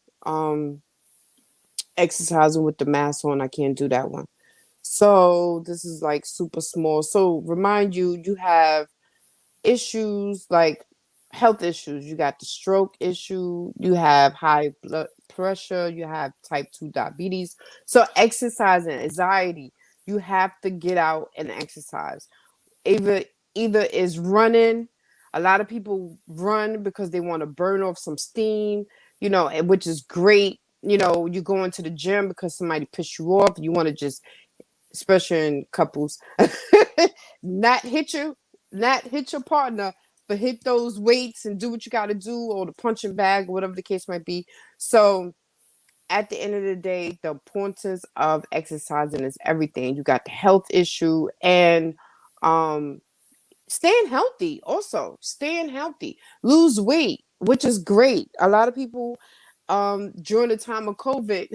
exercising with the mask on, I can't do that one. So this is like super small. So remind you, you have issues like health issues. You got the stroke issue, you have high blood pressure, you have type 2 diabetes. So exercise and anxiety, you have to get out and exercise. Either either is running. A lot of people run because they want to burn off some steam, which is great. You go into the gym because somebody pissed you off. You want to just, especially in couples, not hit you, not hit your partner, but hit those weights and do what you got to do, or the punching bag, or whatever the case might be. So at the end of the day, the importance of exercising is everything. You got the health issue and um staying healthy. Also staying healthy, lose weight, which is great. A lot of people during the time of COVID,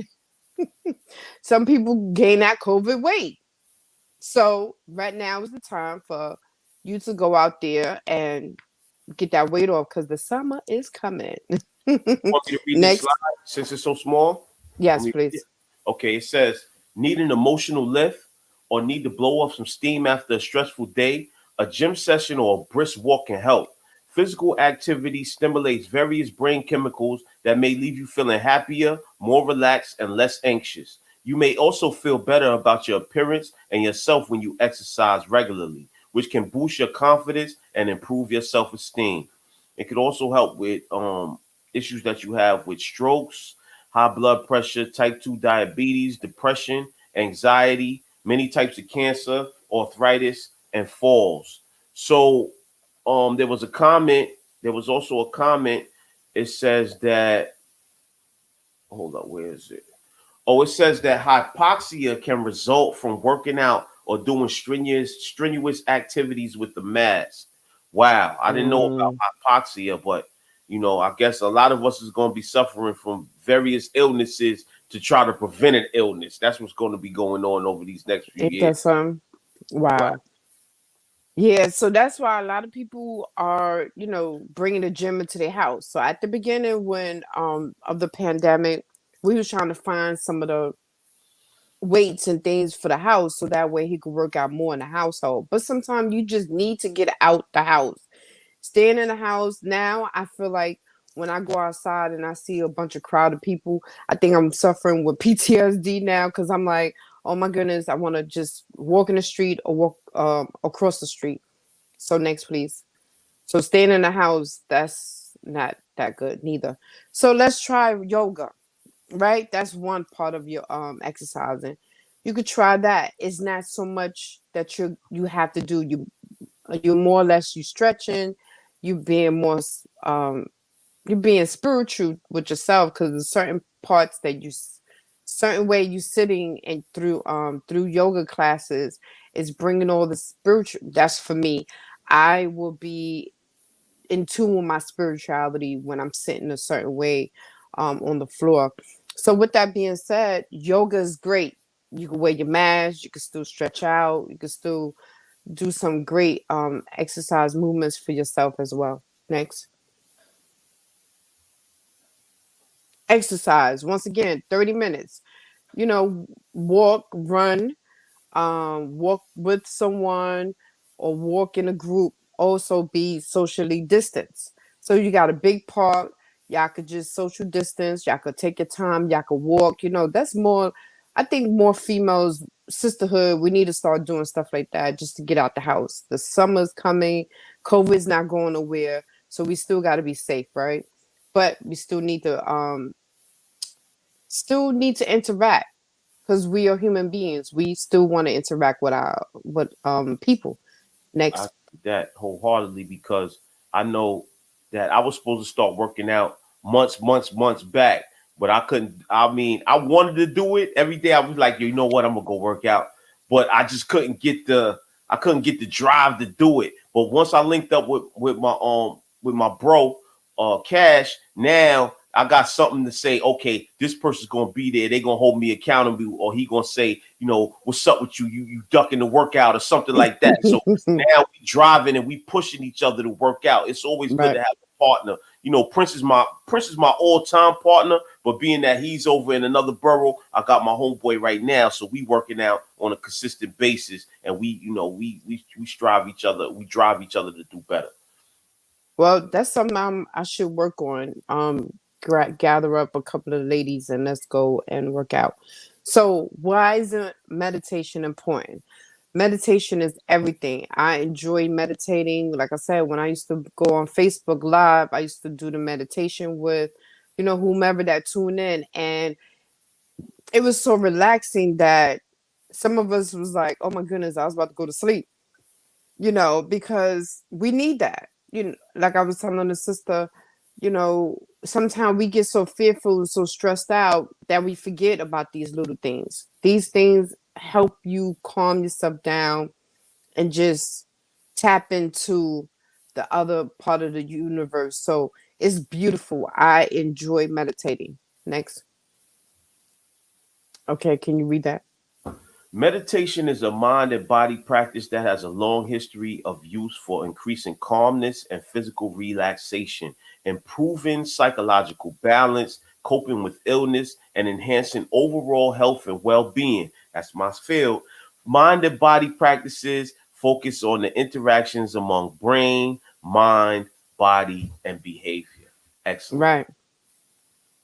some people gain that COVID weight. So right now is the time for you to go out there and get that weight off because the summer is coming. Want me to read this slide Next. since it's so small? Let Yes, me read it. please. Okay, it says need an emotional lift or need to blow off some steam after a stressful day. A gym session or a brisk walk can help. Physical activity stimulates various brain chemicals that may leave you feeling happier, more relaxed, and less anxious. You may also feel better about your appearance and yourself when you exercise regularly, which can boost your confidence and improve your self-esteem. It could also help with issues that you have with strokes, high blood pressure, type 2 diabetes, depression, anxiety, many types of cancer, arthritis, and falls. So there was a comment. There was also a comment. It says that, hold up, where is it? Oh, it says that hypoxia can result from working out or doing strenuous activities with the mask. Wow, I didn't know about Mm, hypoxia, but I guess a lot of us is going to be suffering from various illnesses to try to prevent an illness. That's what's going to be going on over these next few ain't years. that some? Wow. Wow. Yeah, so that's why a lot of people are, bringing the gym into their house. So at the beginning, when of the pandemic, we was trying to find some of the weights and things for the house so that way he could work out more in the household. But sometimes you just need to get out the house. Staying in the house now, I feel like when I go outside and I see a bunch of crowded people, I think I'm suffering with PTSD now because I'm like, oh my goodness, I want to just walk in the street or walk across the street. So next, please. So staying in the house, that's not that good neither. So let's try yoga, right? That's one part of your exercising. You could try that. It's not so much that you have to do. You're more or less you stretching, you being more you're being spiritual with yourself because there's certain parts that certain way you sitting and through yoga classes is bringing all the spiritual. That's for me. I will be in tune with my spirituality when I'm sitting a certain way on the floor. So with that being said, yoga is great. You can wear your mask, you can still stretch out, you can still do some great exercise movements for yourself as well. Next. Exercise. Once again, 30 minutes. Walk, run, walk with someone or walk in a group, also be socially distanced. So you got a big park, y'all could just social distance, y'all could take your time, y'all could walk. That's more, I think more females, sisterhood, we need to start doing stuff like that just to get out the house. The summer's coming, COVID's not going nowhere, so we still got to be safe, right? But we still need to interact because we are human beings. We still want to interact with people. I Next. see that wholeheartedly because I know that I was supposed to start working out months back, but I couldn't. I mean, I wanted to do it every day. I was like, you know what, I'm gonna go work out, but I just couldn't get the drive to do it. But once I linked up with my bro, Cash, now I got something to say. Okay, this person's gonna be there. They're gonna hold me accountable, or he gonna say, what's up with you? You ducking the workout or something like that. So now we driving and we pushing each other to work out. It's always good Right. to have a partner. Prince is my all-time partner, but being that he's over in another borough, I got my homeboy right now, so we working out on a consistent basis, and we strive each other, we drive each other to do better. Well, that's something I should work on. Gather up a couple of ladies and let's go and work out. So, why isn't meditation important? Meditation is everything. I enjoy meditating. Like I said, when I used to go on Facebook Live, I used to do the meditation with, whomever that tuned in, and it was so relaxing that some of us was like, "Oh my goodness, I was about to go to sleep." Because we need that. Like I was telling the sister, sometimes we get so fearful and so stressed out that we forget about these little things. These things help you calm yourself down and just tap into the other part of the universe. So it's beautiful. I enjoy meditating. Next. Okay, can you read that? Meditation is a mind and body practice that has a long history of use for increasing calmness and physical relaxation, improving psychological balance, coping with illness, and enhancing overall health and well-being. That's my field. Mind and body practices focus on the interactions among brain, mind, body, and behavior. Excellent. Right.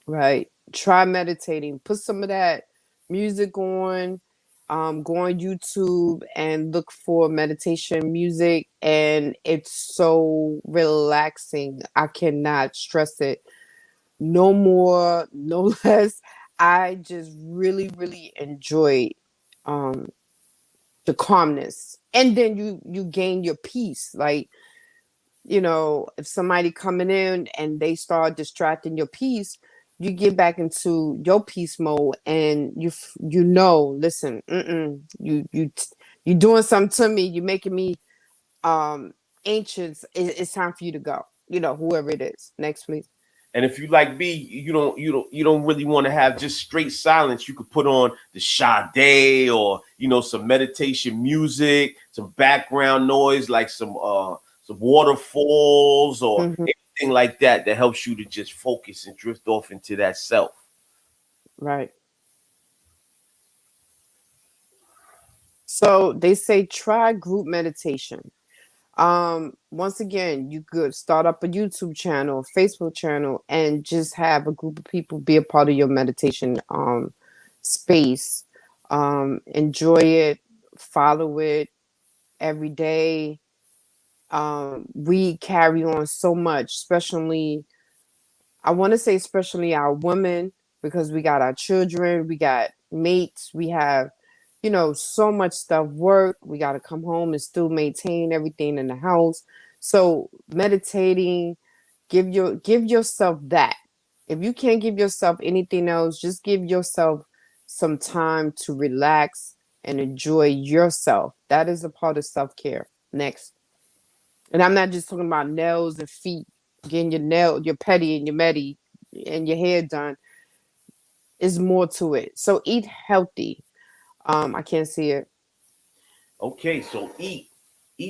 Right. Try meditating. Put some of that music on. Go on YouTube and look for meditation music, and it's so relaxing. I cannot stress it. No more, no less. I just really, really enjoy um the calmness. And then you gain your peace. Like, if somebody coming in and they start distracting your peace, you get back into your peace mode, and listen, you doing something to me, you making me anxious. It's time for you to go. Whoever it is. Next, please. And if you like me, you don't really want to have just straight silence. You could put on the Sade, or some meditation music, some background noise like some waterfalls or Mhm. anything like that helps you to just focus and drift off into that self. Right. So they say try group meditation. Once again, you could start up a YouTube channel, Facebook channel, and just have a group of people be a part of your meditation space. Enjoy it, follow it every day. We carry on so much, especially, I want to say especially our women, because we got our children, we got mates, we have, so much stuff, work, we got to come home and still maintain everything in the house. So meditating, give yourself that. If you can't give yourself anything else, just give yourself some time to relax and enjoy yourself. That is a part of self-care. Next. And I'm not just talking about nails and feet, getting your petty and your medi and your hair done. Is more to it. So eat healthy. I can't see it. Okay, so eat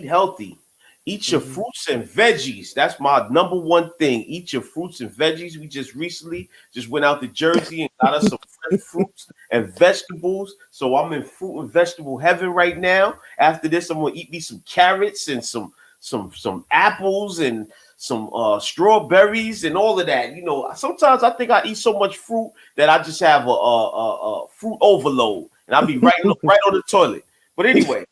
healthy. Eat your Mhm. fruits and veggies. That's my number one thing. Eat your fruits and veggies. We just recently just went out to Jersey and got us some fresh fruits and vegetables. So I'm in fruit and vegetable heaven right now. After this, I'm gonna eat me some carrots and some apples and some strawberries and all of that. Sometimes I think I eat so much fruit that I just have a fruit overload, and I'll be right on the toilet. But anyway,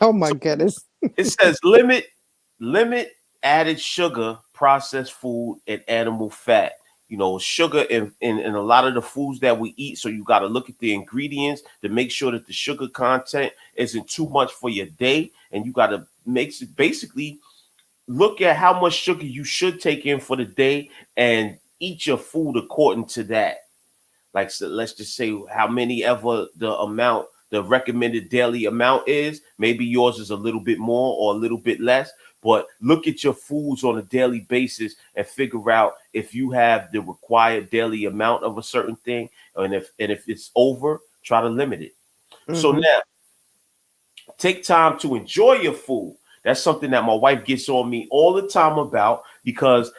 Oh my so goodness. it says limit added sugar, processed food, and animal fat. Sugar in a lot of the foods that we eat. So you got to look at the ingredients to make sure that the sugar content isn't too much for your day, and you got to basically look at how much sugar you should take in for the day and eat your food according to that. Like, so let's just say how many ever the amount the recommended daily amount is. Maybe yours is a little bit more or a little bit less, but look at your foods on a daily basis and figure out if you have the required daily amount of a certain thing, and if it's over, try to limit it. So Mm-hmm. now, take time to enjoy your food. That's something that my wife gets on me all the time about, because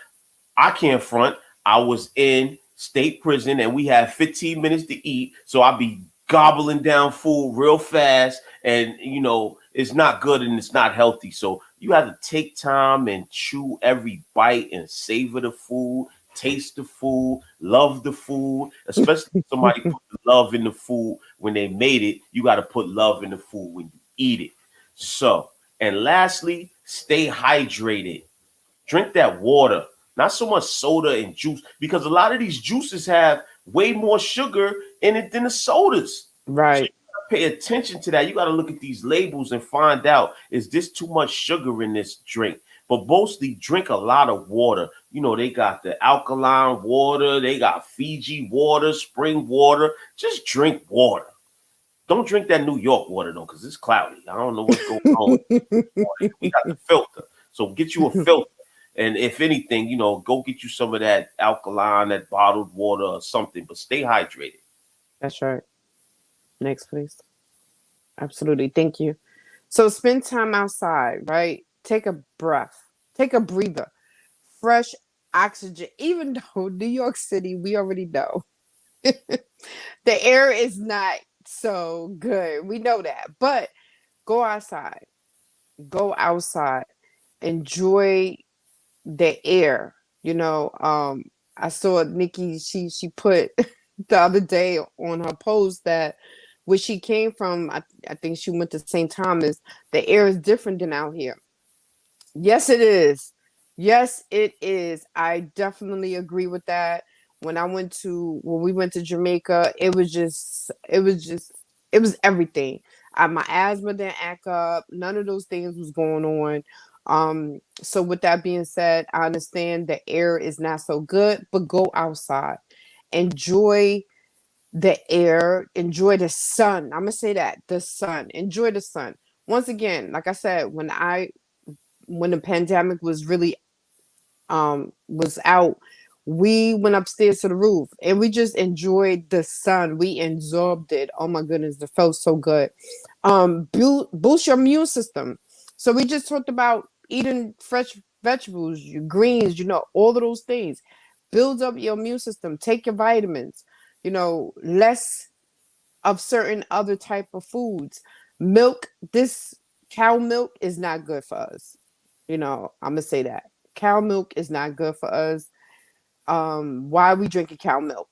I can't front. I was in state prison and we had 15 minutes to eat. So I'd be gobbling down food real fast. And, it's not good and it's not healthy. So you have to take time and chew every bite and savor the food, taste the food, love the food, especially if somebody put love in the food when they made it. You got to put love in the food when you eat it. So, and lastly, stay hydrated. Drink that water, not so much soda and juice, because a lot of these juices have way more sugar in it than the sodas. So Right. you gotta pay attention to that. You got to look at these labels and find out, is this too much sugar in this drink? But mostly drink a lot of water. They got the alkaline water, they got Fiji water, spring water. Just drink water. Don't drink that New York water though, because it's cloudy. I don't know what's going on. We got the filter. So get you a filter. And if anything, go get you some of that alkaline, that bottled water or something, but stay hydrated. That's right. Next, please. Absolutely. Thank you. So spend time outside, right? Take a breath, take a breather, fresh oxygen. Even though New York City, we already know the air is not so good. We know that. But go outside, go outside, enjoy the air. I saw Nikki, she put the other day on her post that where she came from, I think she went to St. Thomas, the air is different than out here. Yes, it is. Yes, it is. I definitely agree with that. When we went to Jamaica, it was everything. My asthma didn't act up. None of those things was going on. So with that being said, I understand the air is not so good, but go outside. Enjoy the air, enjoy the sun. I'm gonna say that, the sun. Enjoy the sun. Once again, like I said, when the pandemic was really was out, we went upstairs to the roof and we just enjoyed the sun. We absorbed it. Oh my goodness, it felt so good. Boost your immune system. So we just talked about eating fresh vegetables, your greens, all of those things. Build up your immune system. Take your vitamins. Less of certain other type of foods. Milk, this cow milk is not good for us. I'm gonna say that. Cow milk is not good for us. Why are we drinking cow milk?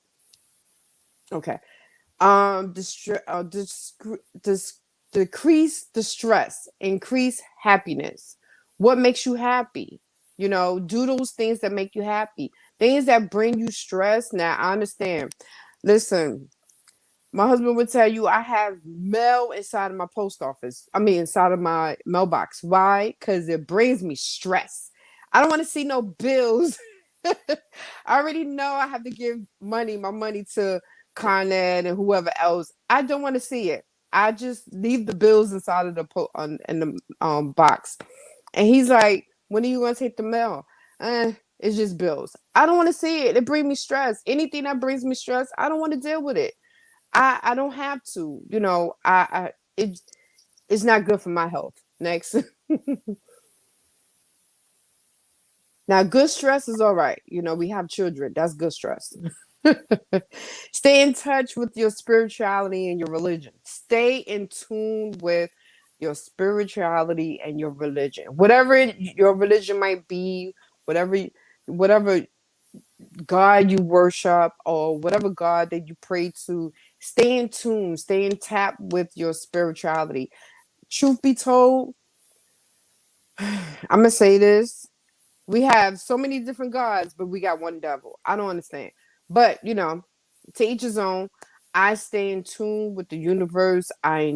Okay. Decrease the stress, increase happiness. What makes you happy? Do those things that make you happy. Things that bring you stress. Now I understand. Listen, my husband would tell you I have mail inside of my post office. I mean, inside of my mailbox. Why? Because it brings me stress. I don't want to see no bills. I already know I have to give my money to Con Ed and whoever else. I don't want to see it. I just leave the bills inside of the in the box. And he's like, "When are you gonna take the mail?" It's just bills. I don't want to see it. It brings me stress. Anything that brings me stress, I don't want to deal with it. I don't have to, it's not good for my health. Next. Now, good stress is all right. We have children. That's good stress. Stay in touch with your spirituality and your religion. Stay in tune with your spirituality and your religion. Whatever your religion might be, whatever God you worship or whatever God that you pray to, stay in tune, stay in tap with your spirituality. Truth be told, I'm gonna say this. We have so many different gods, but we got one devil. I don't understand. But to each his own. I stay in tune with the universe. I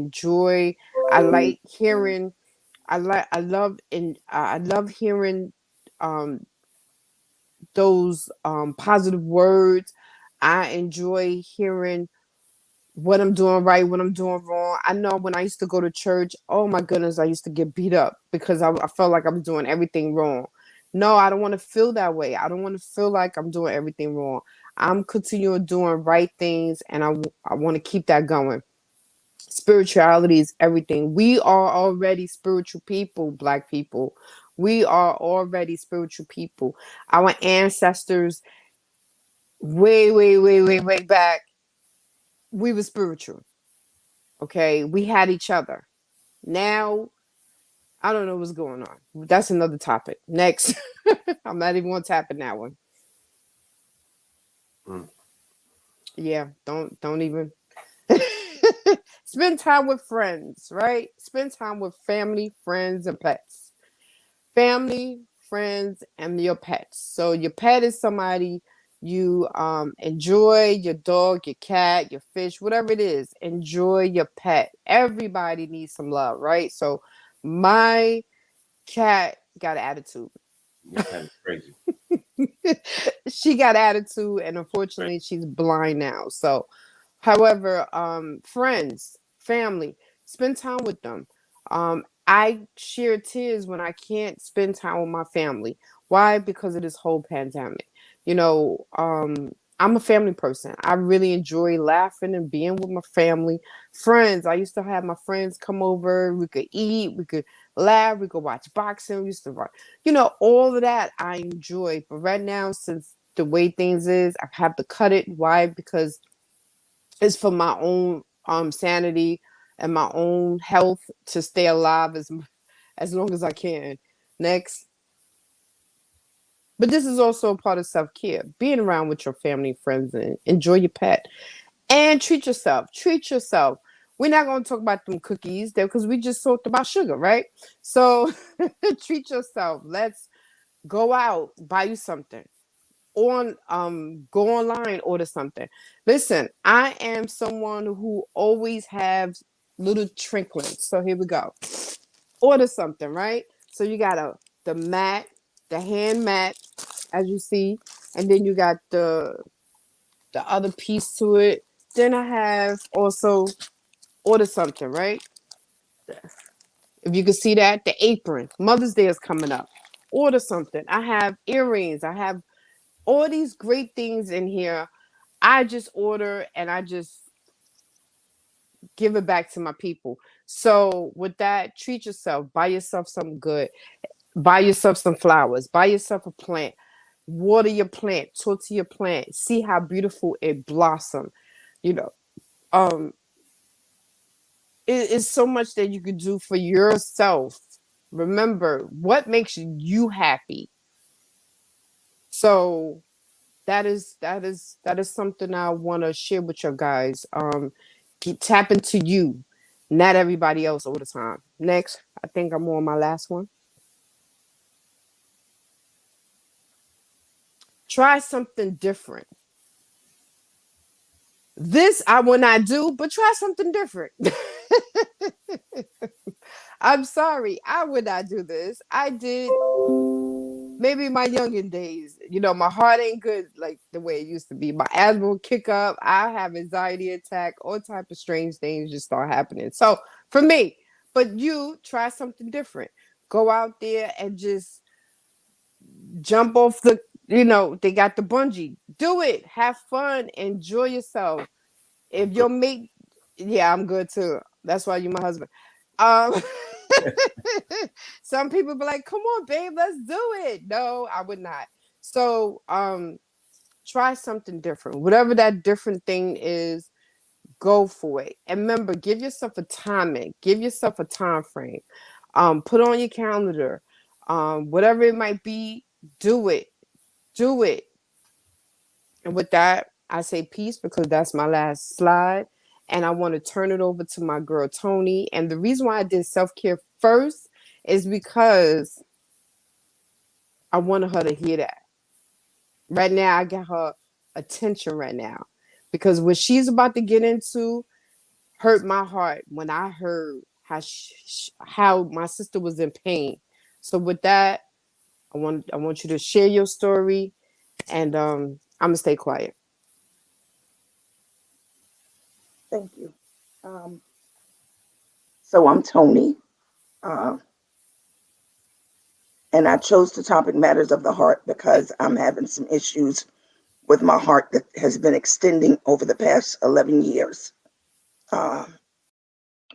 like hearing, I love hearing um those positive words. I enjoy hearing what I'm doing right, what I'm doing wrong. I know when I used to go to church, oh my goodness, I used to get beat up because I felt like I was doing everything wrong. No, I don't want to feel that way. I don't want to feel like I'm doing everything wrong. I'm continuing doing right things, and I want to keep that going. Spirituality is everything. We are already spiritual people, Black people. We are already spiritual people. Our ancestors, way, way, way, way, way back, we were spiritual. Okay, we had each other. Now, I don't know what's going on. That's another topic. Next, I'm not even going to tap in that one. Mm. Yeah, don't even spend time with friends, right? Spend time with family, friends, and pets. Family, friends, and your pets. So your pet is somebody you enjoy, your dog, your cat, your fish, whatever it is. Enjoy your pet. Everybody needs some love, right? So my cat got an attitude. Your pet is crazy. She got attitude, and Right. unfortunately she's blind now. So however, friends, family, spend time with them. I share tears when I can't spend time with my family. Why? Because of this whole pandemic. You know, I'm a family person. I really enjoy laughing and being with my family. Friends, I used to have my friends come over. We could eat, we could laugh, we could watch boxing. We used to watch, all of that I enjoy. But right now, since the way things is, I have to cut it. Why? Because it's for my own sanity and my own health to stay alive as long as I can. Next. But this is also a part of self-care. Being around with your family, friends, and enjoy your pet. And treat yourself. Treat yourself. We're not going to talk about them cookies there because we just talked about sugar, right? So treat yourself. Let's go out, buy you something. Go online, order something. Listen, I am someone who always has little trinkets. So here we go. Order something, right? So you got the mat, the hand mat, as you see, and then you got the other piece to it. Then I have also order something, right? If you can see that, the apron. Mother's Day is coming up. Order something. I have earrings. I have all these great things in here. I just order and I just give it back to my people. So with that, treat yourself. Buy yourself something good. Buy yourself some flowers. Buy yourself a plant. Water your plant. Talk to your plant. See how beautiful it blossom. You know, um, it's so much that you could do for yourself. Remember, what makes you happy? So that is something I want to share with you guys. Tap into you, not everybody else all the time. Next, I think I'm on my last one. Try something different. This I will not do, but try something different. I'm sorry, I would not do this. I did maybe in my youngin days. My heart ain't good like the way it used to be. My asthma will kick up. I have anxiety attack. All type of strange things just start happening. So for me, but you try something different. Go out there and just jump off the. They got the bungee. Do it. Have fun. Enjoy yourself. If I'm good. your mate, yeah, I'm good too. That's why you're my husband. Um, some people be like, "Come on, babe, let's do it." No, I would not. So, try something different. Whatever that different thing is, go for it. And remember, give yourself a timing. Give yourself a time frame. Put on your calendar. Whatever it might be, do it. Do it. And with that, I say peace because that's my last slide. And I want to turn it over to my girl, Tonie. And the reason why I did self care first is because I wanted her to hear that. Right now, I got her attention right now because what she's about to get into hurt my heart when I heard how my sister was in pain. So with that, I want you to share your story, and I'm gonna stay quiet. Thank you. Um, so I'm Tony, uh, and I chose the topic matters of the heart because I'm having some issues with my heart that has been extending over the past 11 years. Uh,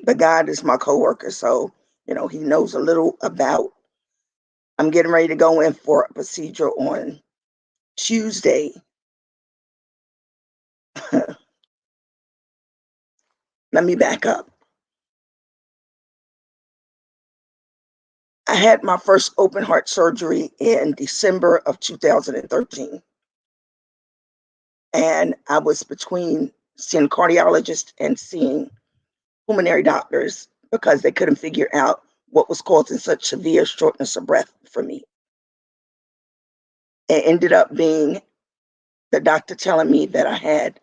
the God is my coworker, so he knows a little about. I'm getting ready to go in for a procedure on Tuesday. Let me back up. I had my first open heart surgery in December of 2013. And I was between seeing cardiologists and seeing pulmonary doctors because they couldn't figure out what was causing such severe shortness of breath for me. It ended up being the doctor telling me that I had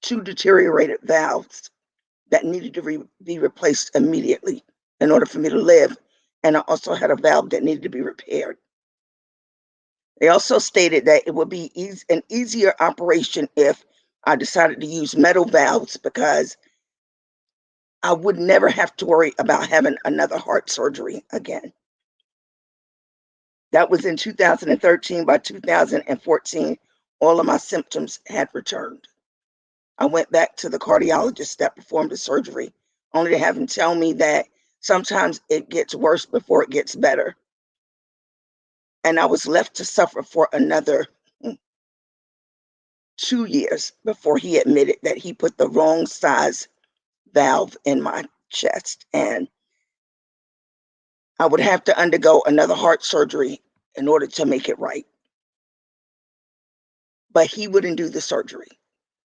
two deteriorated valves that needed to be replaced immediately in order for me to live. And I also had a valve that needed to be repaired. They also stated that it would be an easier operation if I decided to use metal valves because I would never have to worry about having another heart surgery again. That was in 2013. By 2014, all of my symptoms had returned. I went back to the cardiologist that performed the surgery, only to have him tell me that sometimes it gets worse before it gets better. And I was left to suffer for another 2 years before he admitted that he put the wrong size valve in my chest. And I would have to undergo another heart surgery in order to make it right. But he wouldn't do the surgery.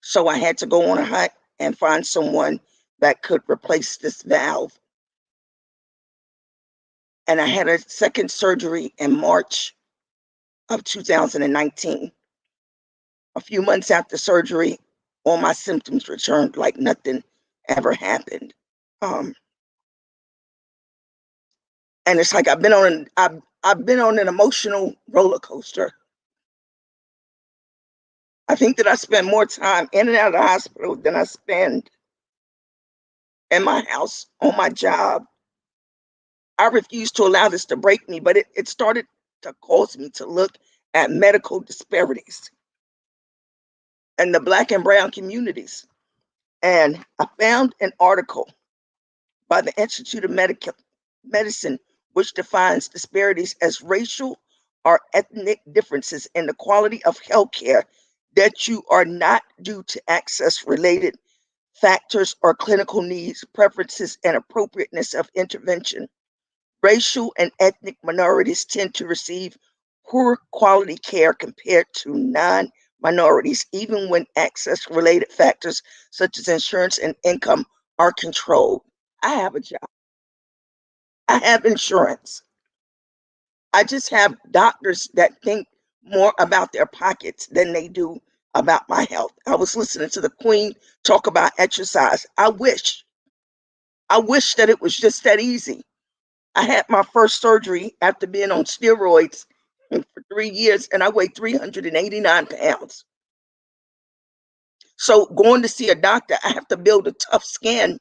So I had to go on a hunt and find someone that could replace this valve. And I had a second surgery in March of 2019. A few months after surgery, all my symptoms returned like nothing ever happened. Um, and it's like I've been on an emotional roller coaster. I think that I spend more time in and out of the hospital than I spend in my house, on my job. I refuse to allow this to break me, but it started to cause me to look at medical disparities in the Black and Brown communities. And I found an article by the Institute of Medicine, which defines disparities as racial or ethnic differences in the quality of healthcare that you are not due to access related factors or clinical needs, preferences, and appropriateness of intervention. Racial and ethnic minorities tend to receive poor quality care compared to non minorities, even when access related factors such as insurance and income are controlled. I have a job, I have insurance. I just have doctors that think more about their pockets than they do about my health. I was listening to the Queen talk about exercise. I wish that it was just that easy. I had my first surgery after being on steroids for 3 years, and I weighed 389 pounds. So going to see a doctor, I have to build a tough skin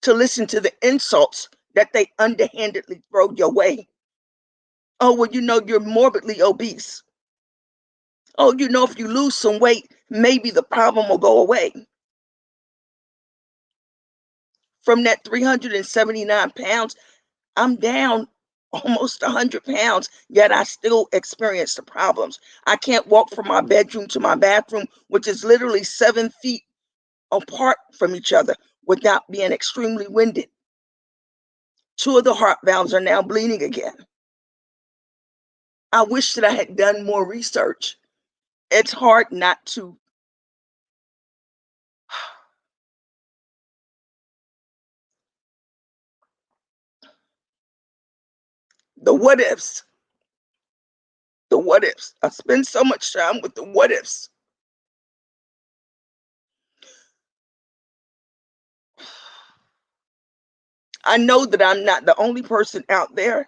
to listen to the insults that they underhandedly throw your way. Oh, well, you're morbidly obese. Oh, if you lose some weight, maybe the problem will go away. From that 379 pounds, I'm down almost 100 pounds, yet I still experience the problems. I can't walk from my bedroom to my bathroom, which is literally 7 feet apart from each other, without being extremely winded. Two of the heart valves are now bleeding again. I wish that I had done more research. It's hard not to. The what ifs, the what ifs. I spend so much time with the what ifs. I know that I'm not the only person out there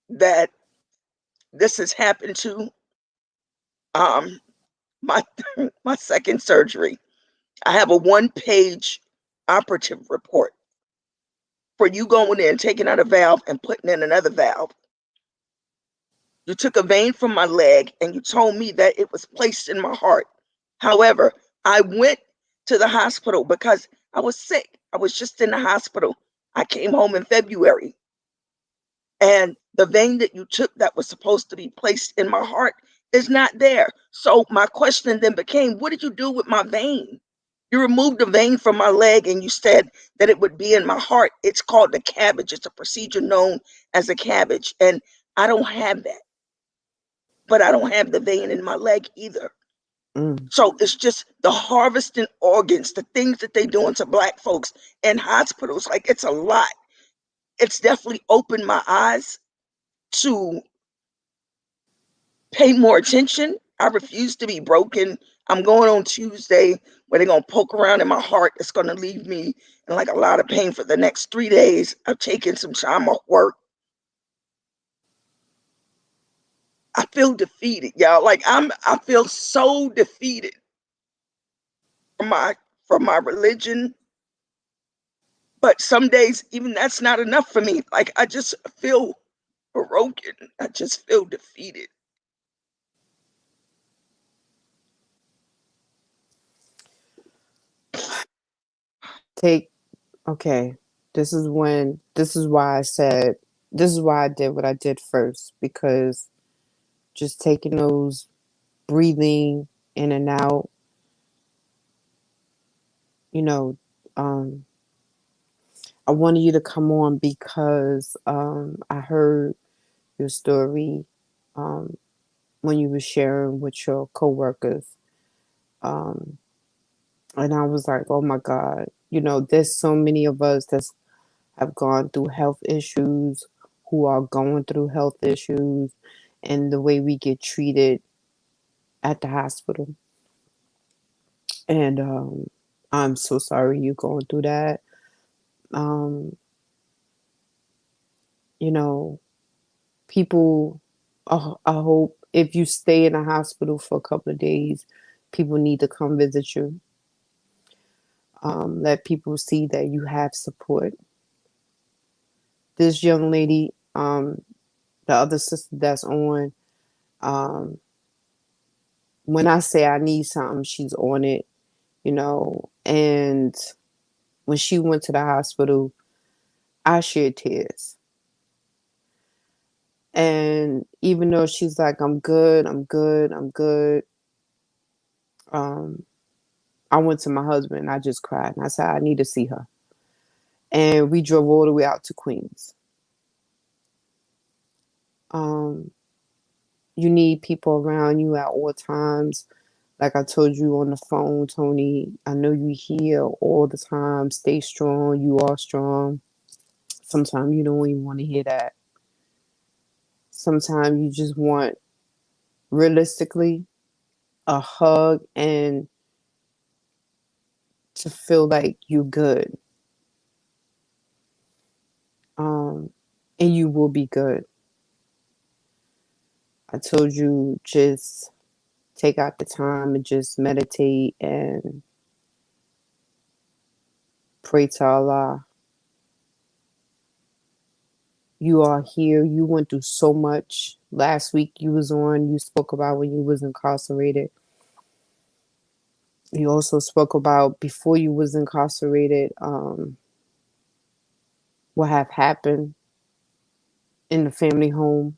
that this has happened to. Um, my my second surgery. I have a 1-page operative report for you going in, taking out a valve and putting in another valve. You took a vein from my leg and you told me that it was placed in my heart. However, I went to the hospital because I was sick. I was just in the hospital. I came home in February. And the vein that you took that was supposed to be placed in my heart is not there. So my question then became, what did you do with my vein? You removed the vein from my leg and you said that it would be in my heart. It's called the cabbage. It's a procedure known as a cabbage. And I don't have that, but I don't have the vein in my leg either. Mm. So it's just the harvesting organs, the things that they doing to Black folks in hospitals. Like, it's a lot. It's definitely opened my eyes to pay more attention. I refuse to be broken. I'm going on Tuesday where they're going to poke around in my heart. It's going to leave me in like a lot of pain for the next 3 days. I've taken some time off work. I feel defeated, y'all. Like, I feel so defeated from my religion. But some days even that's not enough for me. Like, I just feel broken. I just feel defeated. Take okay. This is why I said this is why I did what I did first, because just taking those breathing in and out, you know, um I wanted you to come on because I heard your story um when you were sharing with your coworkers. Um and I was like, oh my God, there's so many of us that have gone through health issues, who are going through health issues, and the way we get treated at the hospital. And I'm so sorry you're going through that. Um, you know, people, I hope if you stay in a hospital for a couple of days, people need to come visit you. Let people see that you have support. This young lady, the other sister that's on, um, when I say I need something, she's on it, And when she went to the hospital, I shed tears. And even though she's like, I'm good, I'm good, I'm good, um, I went to my husband and I just cried. And I said, I need to see her. And we drove all the way out to Queens. Um, you need people around you at all times. Like I told you on the phone, Tonie, I know you here all the time. Stay strong. You are strong. Sometimes you don't even want to hear that. Sometimes you just want, realistically, a hug and to feel like you're good. Um, and you will be good. I told you, just take out the time and just meditate and pray to Allah. You are here. You went through so much. Last week you spoke about when you was incarcerated. You also spoke about before you was incarcerated, what have happened in the family home.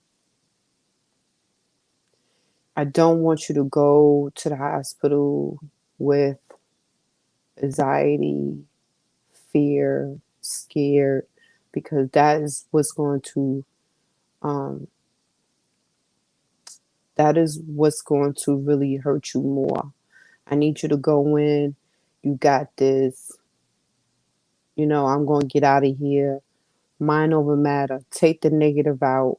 I don't want you to go to the hospital with anxiety, fear, scared, because um, that is what's going to really hurt you more. I need you to go in. You got this. I'm going to get out of here. Mind over matter. Take the negative out.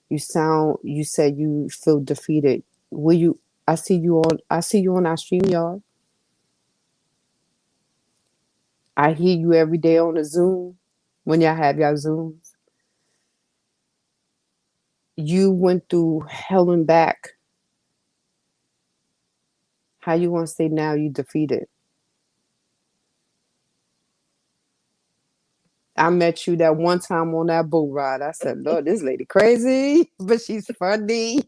You said you feel defeated. Will you, I see you on our stream, y'all. I hear you every day on the Zoom when y'all have y'all Zooms. You went through hell and back. How you want to say now you defeated? I met you that one time on that boat ride. I said, Lord, this lady crazy, but she's funny.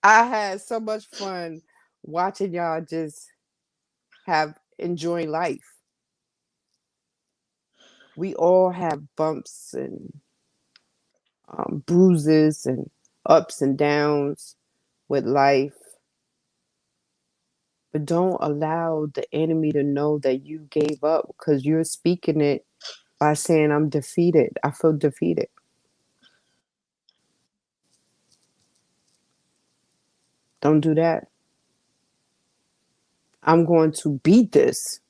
I had so much fun watching y'all just have enjoying life. We all have bumps and bruises and ups and downs with life, but don't allow the enemy to know that you gave up because you're speaking it by saying, I'm defeated. I feel defeated. Don't do that. I'm going to beat this.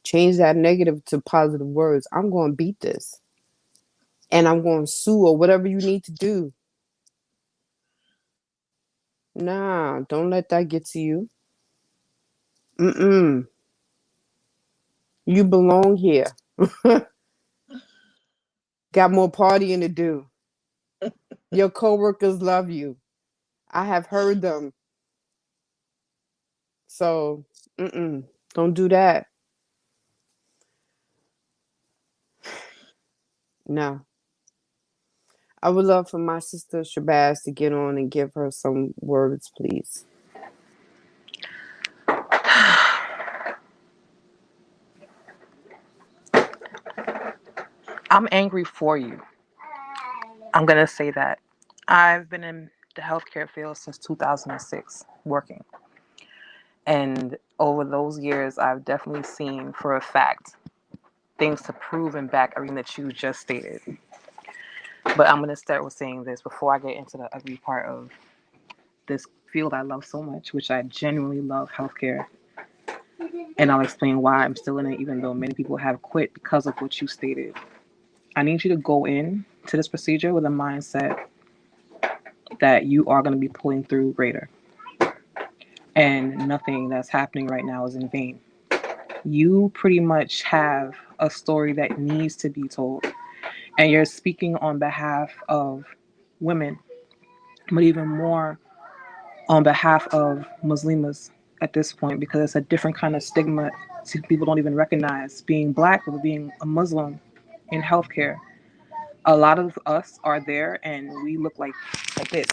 Change that negative to positive words. I'm going to beat this. And I'm going to sue or whatever you need to do. Nah, don't let that get to you. Mm-mm. You belong here. Got more partying to do. Your coworkers love you. I have heard them. So, don't do that. No. I would love for my sister Shabazz to get on and give her some words, please. I'm angry for you. I'm going to say that. I've been in the healthcare field since 2006 working. And over those years, I've definitely seen for a fact things to prove and back everything that you just stated. But I'm going to start with saying this before I get into the ugly part of this field I love so much, which I genuinely love healthcare. And I'll explain why I'm still in it, even though many people have quit because of what you stated. I need you to go in to this procedure with a mindset that you are going to be pulling through greater. And nothing that's happening right now is in vain. You pretty much have a story that needs to be told. And you're speaking on behalf of women, but even more on behalf of Muslims at this point, because it's a different kind of stigma. People don't even recognize being black or being a Muslim in healthcare. A lot of us are there and we look like this.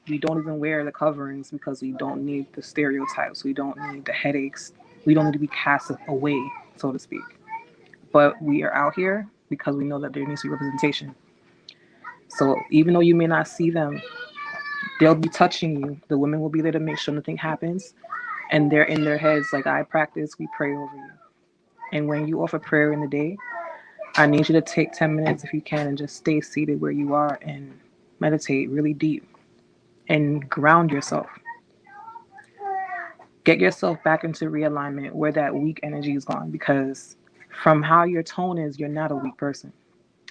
We don't even wear the coverings because we don't need the stereotypes. We don't need the headaches. We don't need to be cast away, so to speak. But we are out here because we know that there needs to be representation. So even though you may not see them, they'll be touching you. The women will be there to make sure nothing happens. And they're in their heads like, I practice, we pray over you. And when you offer prayer in the day, I need you to take 10 minutes if you can and just stay seated where you are and meditate really deep and ground yourself. Get yourself back into realignment where that weak energy is gone, because from how your tone is, you're not a weak person.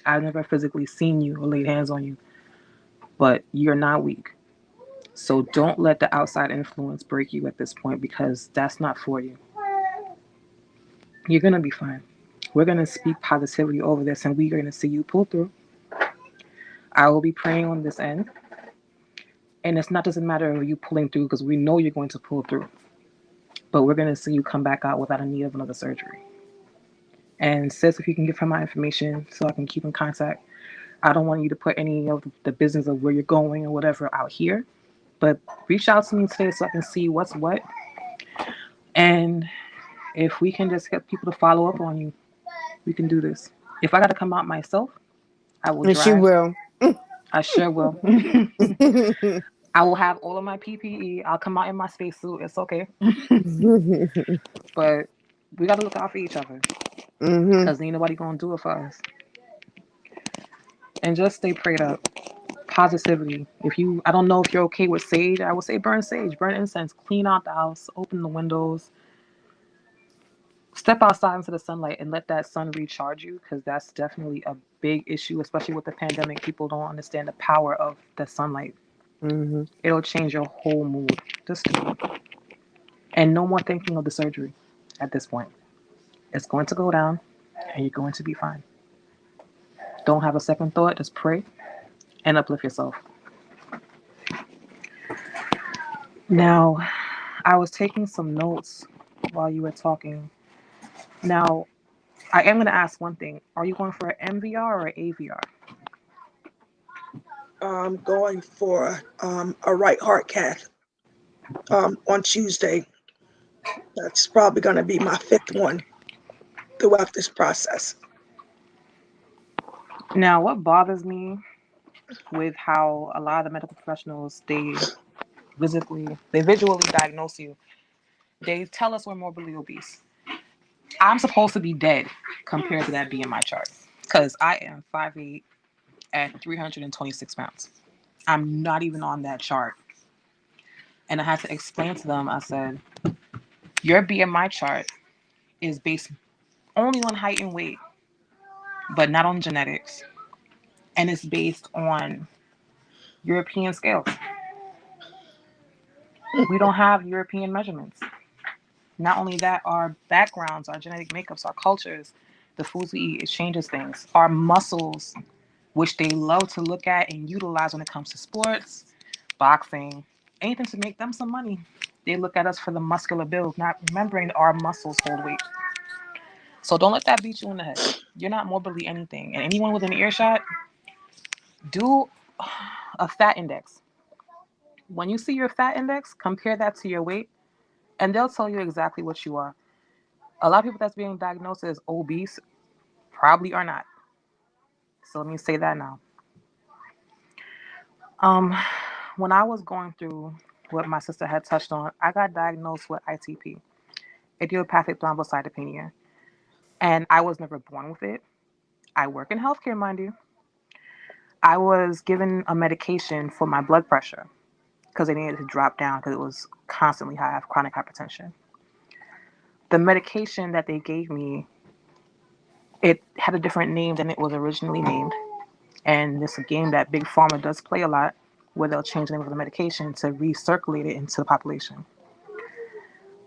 I've never physically seen you or laid hands on you, but you're not weak. So don't let the outside influence break you at this point, because that's not for you. You're going to be fine. We're going to speak positivity over this and we're going to see you pull through. I will be praying on this end. And it's not just a matter of you pulling through, because we know you're going to pull through. But we're going to see you come back out without a need of another surgery. And sis, if you can give her my information so I can keep in contact. I don't want you to put any of the business of where you're going or whatever out here. But reach out to me today so I can see what's what. And if we can just get people to follow up on you, we can do this. If I got to come out myself, I will And she drive. will. I sure will. I will have all of my PPE. I'll come out in my spacesuit. It's okay. But we got to look out for each other, because ain't nobody going to do it for us. And just stay prayed up. Positivity. I don't know if you're okay with sage, I would say burn sage, burn incense, clean out the house, open the windows, step outside into the sunlight and let that sun recharge you, because that's definitely a big issue, especially with the pandemic. People don't understand the power of the sunlight. It'll change your whole mood. Just do it. And no more thinking of the surgery at this point. It's going to go down and you're going to be fine. Don't have a second thought. Just pray and uplift yourself. Now, I was taking some notes while you were talking. Now, I am going to ask one thing. Are you going for an MVR or an AVR? I'm going for a right heart cath on Tuesday. That's probably going to be my fifth one throughout this process. Now, what bothers me with how a lot of the medical professionals, they visually diagnose you. They tell us we're morbidly obese. I'm supposed to be dead compared to that BMI chart because I am 5'8" at 326 pounds. I'm not even on that chart. And I had to explain to them, I said, your BMI chart is based only on height and weight, but not on genetics. And it's based on European scales. We don't have European measurements. Not only that, our backgrounds, our genetic makeups, our cultures, the foods we eat, it changes things. Our muscles, which they love to look at and utilize when it comes to sports, boxing, anything to make them some money. They look at us for the muscular build, not remembering our muscles hold weight. So don't let that beat you in the head. You're not morbidly anything. And anyone with an earshot, do a fat index. When you see your fat index, compare that to your weight, and they'll tell you exactly what you are. A lot of people that's being diagnosed as obese probably are not. So let me say that now. Um, when I was going through what my sister had touched on, I got diagnosed with ITP, idiopathic thrombocytopenia, and I was never born with it. I work in healthcare, mind you. I was given a medication for my blood pressure because they needed to drop down because it was constantly high. I have chronic hypertension. The medication that they gave me, it had a different name than it was originally named. And it's a game that Big Pharma does play a lot, where they'll change the name of the medication to recirculate it into the population.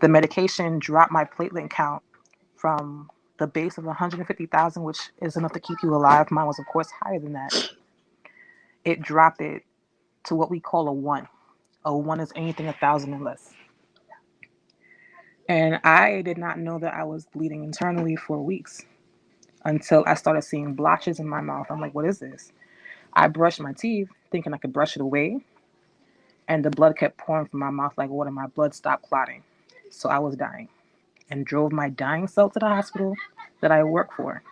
The medication dropped my platelet count from the base of 150,000, which is enough to keep you alive. Mine was, of course, higher than that. It dropped it to what we call a 1. A 1 is anything 1,000 and less. And I did not know that I was bleeding internally for weeks until I started seeing blotches in my mouth. I'm like, what is this? I brushed my teeth thinking I could brush it away, and the blood kept pouring from my mouth like water. My blood stopped clotting. So I was dying and drove my dying self to the hospital that I work for.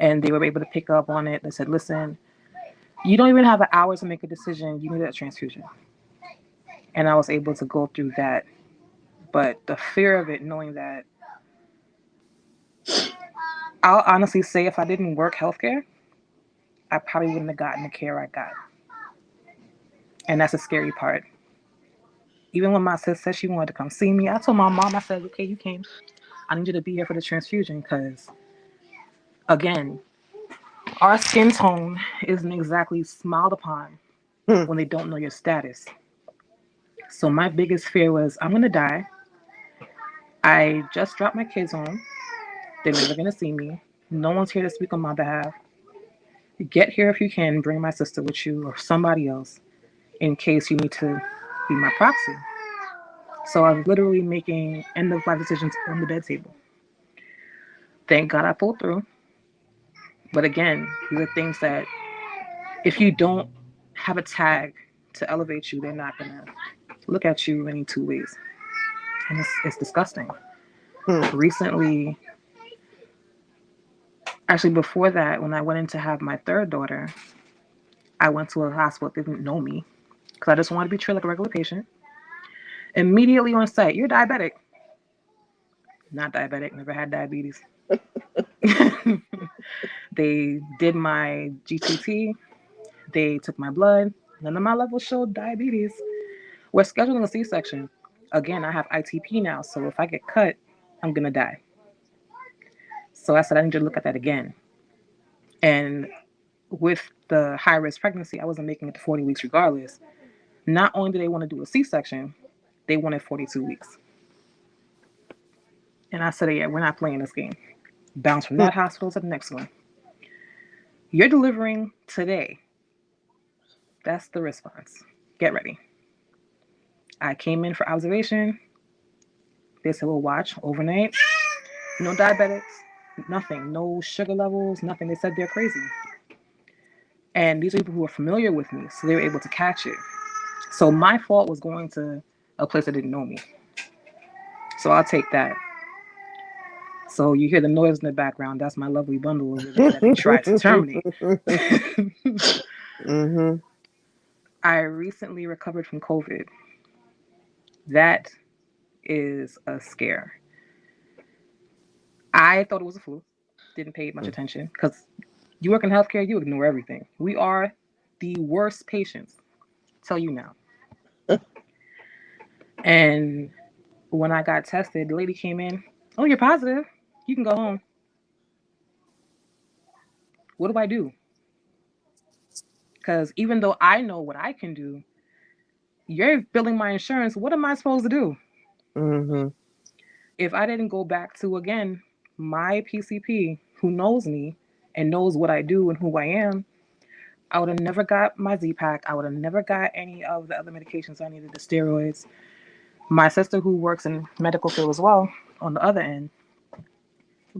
And they were able to pick up on it. They said, listen, you don't even have an hour to make a decision. You need a transfusion. And I was able to go through that. But the fear of it, knowing that, I'll honestly say if I didn't work healthcare, I probably wouldn't have gotten the care I got. And that's a scary part. Even when my sister said she wanted to come see me, I told my mom, I said, okay, you came. I need you to be here for the transfusion because, again, our skin tone isn't exactly smiled upon Hmm. when they don't know your status. So my biggest fear was I'm going to die. I just dropped my kids home. They're never going to see me. No one's here to speak on my behalf. Get here if you can. Bring my sister with you or somebody else in case you need to be my proxy. So I'm literally making end of life decisions on the bed table. Thank God I pulled through. But again, these are things that if you don't have a tag to elevate you, they're not going to look at you any two ways. And it's disgusting. Hmm. Recently, actually before that, when I went in to have my third daughter, I went to a hospital that didn't know me because I just wanted to be treated like a regular patient. Immediately on site, you're diabetic. Not diabetic, never had diabetes. They did my GTT, they took my blood. None of my levels showed diabetes. We're scheduling a C-section. Again, I have ITP now, so if I get cut, I'm gonna die. So I said I need you to look at that again. And with the high risk pregnancy, I wasn't making it to 40 weeks regardless. Not only do they want to do a C-section, they wanted 42 weeks. And I said, yeah, we're not playing this game. Bounce from Hmm. that hospital to the next one. You're delivering today. That's the response. Get ready. I came in for observation. They said, we'll watch overnight. No diabetics. Nothing. No sugar levels, nothing. They said they're crazy. And these are people who are familiar with me, so they were able to catch it. So my fault was going to a place that didn't know me. So I'll take that. So you hear the noise in the background. That's my lovely bundle over there that they tried to terminate. Mm-hmm. I recently recovered from COVID. That is a scare. I thought it was a flu. Didn't pay much attention because you work in healthcare, you ignore everything. We are the worst patients. Tell you now. And when I got tested, the lady came in. Oh, you're positive. You can go home. What do I do? Because even though I know what I can do, you're billing my insurance. What am I supposed to do? Mm-hmm. If I didn't go back to, again, my PCP who knows me and knows what I do and who I am, I would have never got my Z-Pack. I would have never got any of the other medications I needed, the steroids. My sister, who works in medical field as well, on the other end,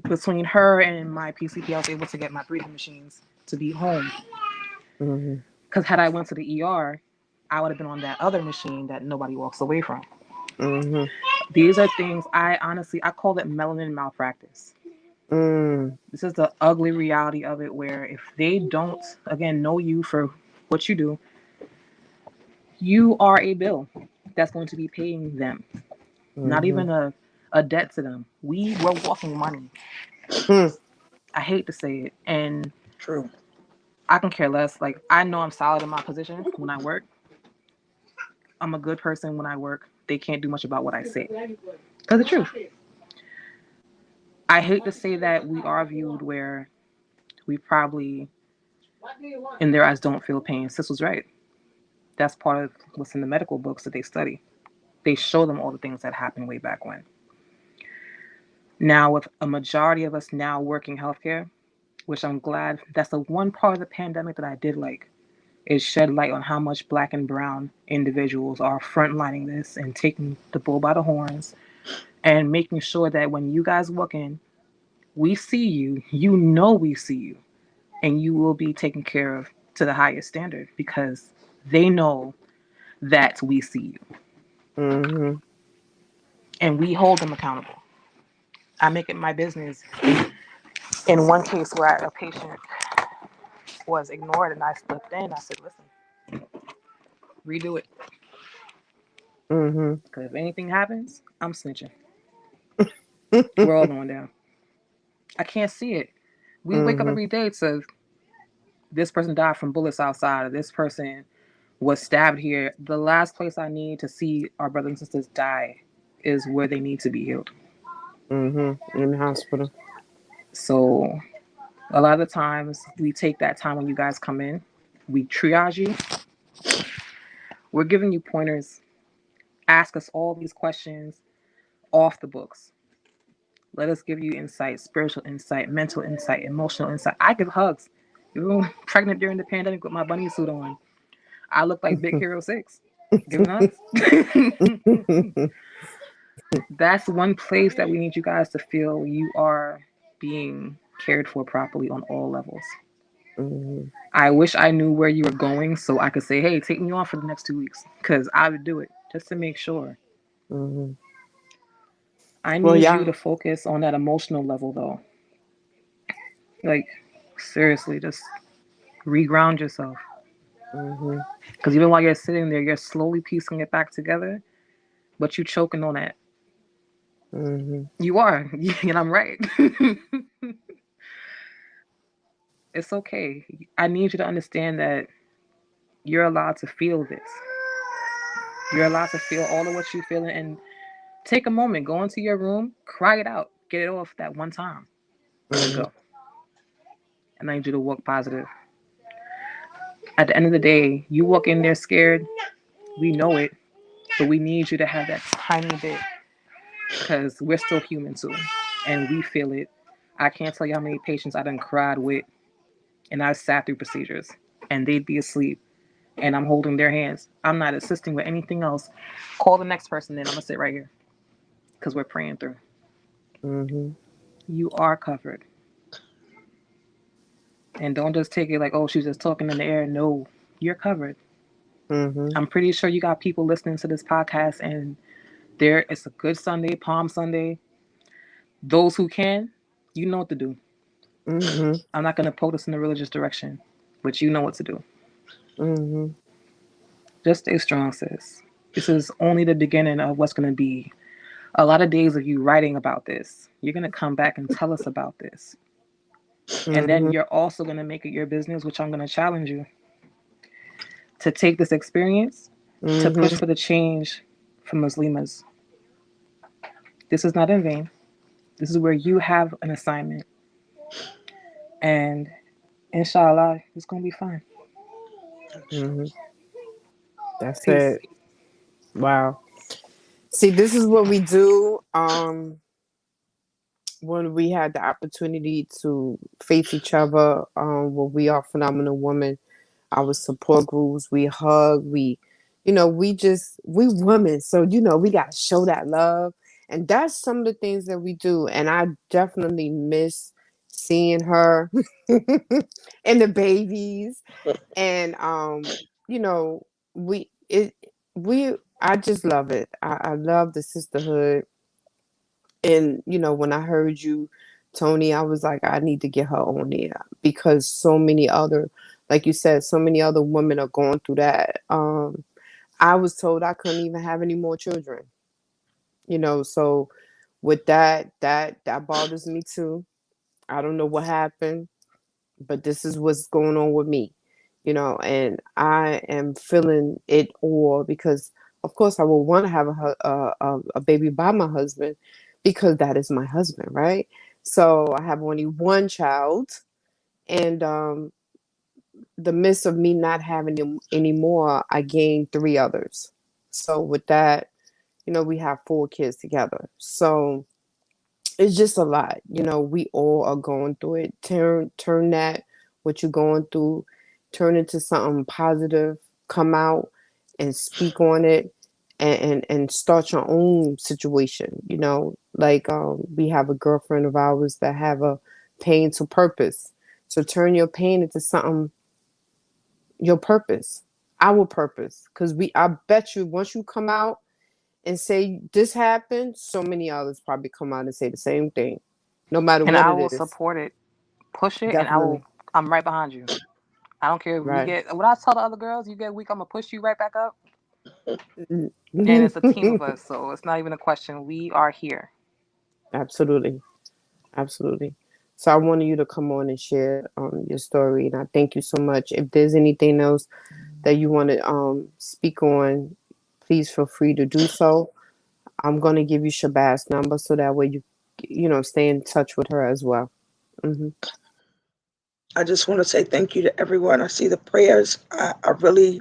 between her and my PCP, I was able to get my breathing machines to be home. Mm-hmm. Because had I went to the ER, I would have been on that other machine that nobody walks away from. Mm-hmm. These are things I call it melanin malpractice. Mm. This is the ugly reality of it, where if they don't, again, know you for what you do, you are a bill that's going to be paying them. Not Mm-hmm. even a debt to them. We were walking money. Mm. I hate to say it. And True. I can care less. Like, I know I'm solid in my position when I work. I'm a good person when I work. They can't do much about what I say. Because the truth. I hate to say that we are viewed where we probably, in their eyes, don't feel pain. Sis was right. That's part of what's in the medical books that they study. They show them all the things that happened way back when. Now, with a majority of us now working healthcare, which I'm glad, that's the one part of the pandemic that I did like, is shed light on how much black and brown individuals are frontlining this and taking the bull by the horns and making sure that when you guys walk in, we see you, you know we see you, and you will be taken care of to the highest standard because they know that we see you Mm-hmm. and we hold them accountable. I make it my business. In one case where a patient was ignored and I stepped in, I said, listen, redo it. Mm-hmm. Because if anything happens, I'm snitching. We're all going down. I can't see it. We wake up Mm-hmm. every day to this person died from bullets outside, or this person was stabbed here. The last place I need to see our brothers and sisters die is where they need to be healed. Mm-hmm. In the hospital. So a lot of the times we take that time when you guys come in, we triage you, we're giving you pointers, ask us all these questions off the books. Let us give you insight, spiritual insight, mental insight, emotional insight. I give hugs. You were pregnant during the pandemic with my bunny suit on. I look like Big Hero 6. Giving hugs. That's one place that we need you guys to feel you are being cared for properly on all levels. Mm-hmm. I wish I knew where you were going so I could say, hey, take me off for the next 2 weeks. Because I would do it just to make sure. Mm-hmm. I Well, need you yeah. to focus on that emotional level, though. Like, seriously, just reground yourself. Mm-hmm. Because even while you're sitting there, you're slowly piecing it back together, but you choking on that. Mm-hmm. You are, and I'm right. It's okay. I need you to understand that you're allowed to feel this. You're allowed to feel all of what you're feeling and take a moment, go into your room, cry it out, get it off that one time, and then Mm-hmm. go. And I need you to walk positive. At the end of the day, you walk in there scared. We know it, but we need you to have that tiny bit because we're still human too, and we feel it. I can't tell you how many patients I done cried with, and I sat through procedures, and they'd be asleep, and I'm holding their hands. I'm not assisting with anything else. Call the next person, then I'm gonna sit right here because we're praying through. Mm-hmm. You are covered. And don't just take it like, oh, she's just talking in the air. No, you're covered. Mhm. I'm pretty sure you got people listening to this podcast and there it's a good Sunday, Palm Sunday. Those who can, you know what to do. Mhm. I'm not going to poke us in the religious direction, but you know what to do. Mhm. Just stay strong, sis. This is only the beginning of what's going to be a lot of days of you writing about this. You're going to come back and tell us about this. And then Mhm. you're also going to make it your business, which I'm going to challenge you to take this experience to push Mhm. for the change for Muslimas. This is not in vain. This is where you have an assignment. And inshallah, it's going to be fine. Mhm. That's Peace. it. Wow. See, this is what we do. When we had the opportunity to face each other, when we are phenomenal women, our support groups, we hug, we women, so we gotta show that love, and that's some of the things that we do. And I definitely miss seeing her and the babies, and you know, we it we I just love it. I love the sisterhood. And when I heard you, Tony, I was like, I need to get her on there because so many other, like you said, so many other women are going through that. I was told I couldn't even have any more children. So with that bothers me too. I don't know what happened, but this is what's going on with me. And I am feeling it all because, of course, I would want to have a baby by my husband because that is my husband, right? So I have only one child, and the midst of me not having him anymore, I gained three others. So with that, we have four kids together. So it's just a lot. We all are going through it. Turn that what you're going through, turn into something positive. Come out and speak on it, and start your own situation. Like we have a girlfriend of ours that have a pain to purpose. So turn your pain into something, your purpose, our purpose. Because I bet you once you come out and say this happened, so many others probably come out and say the same thing, no matter And what I it will is. support it, push it, and Definitely. I'm right behind you. I don't care if we Right. get, what I tell the other girls, you get weak, I'm going to push you right back up. And it's a team Mhm. of us, so it's not even a question. We are here. Absolutely. Absolutely. So I wanted you to come on and share your story, and I thank you so much. If there's anything else that you want to speak on, please feel free to do so. I'm going to give you Shabazz number so that way you stay in touch with her as well. Hmm. I just want to say thank you to everyone. I see the prayers. I really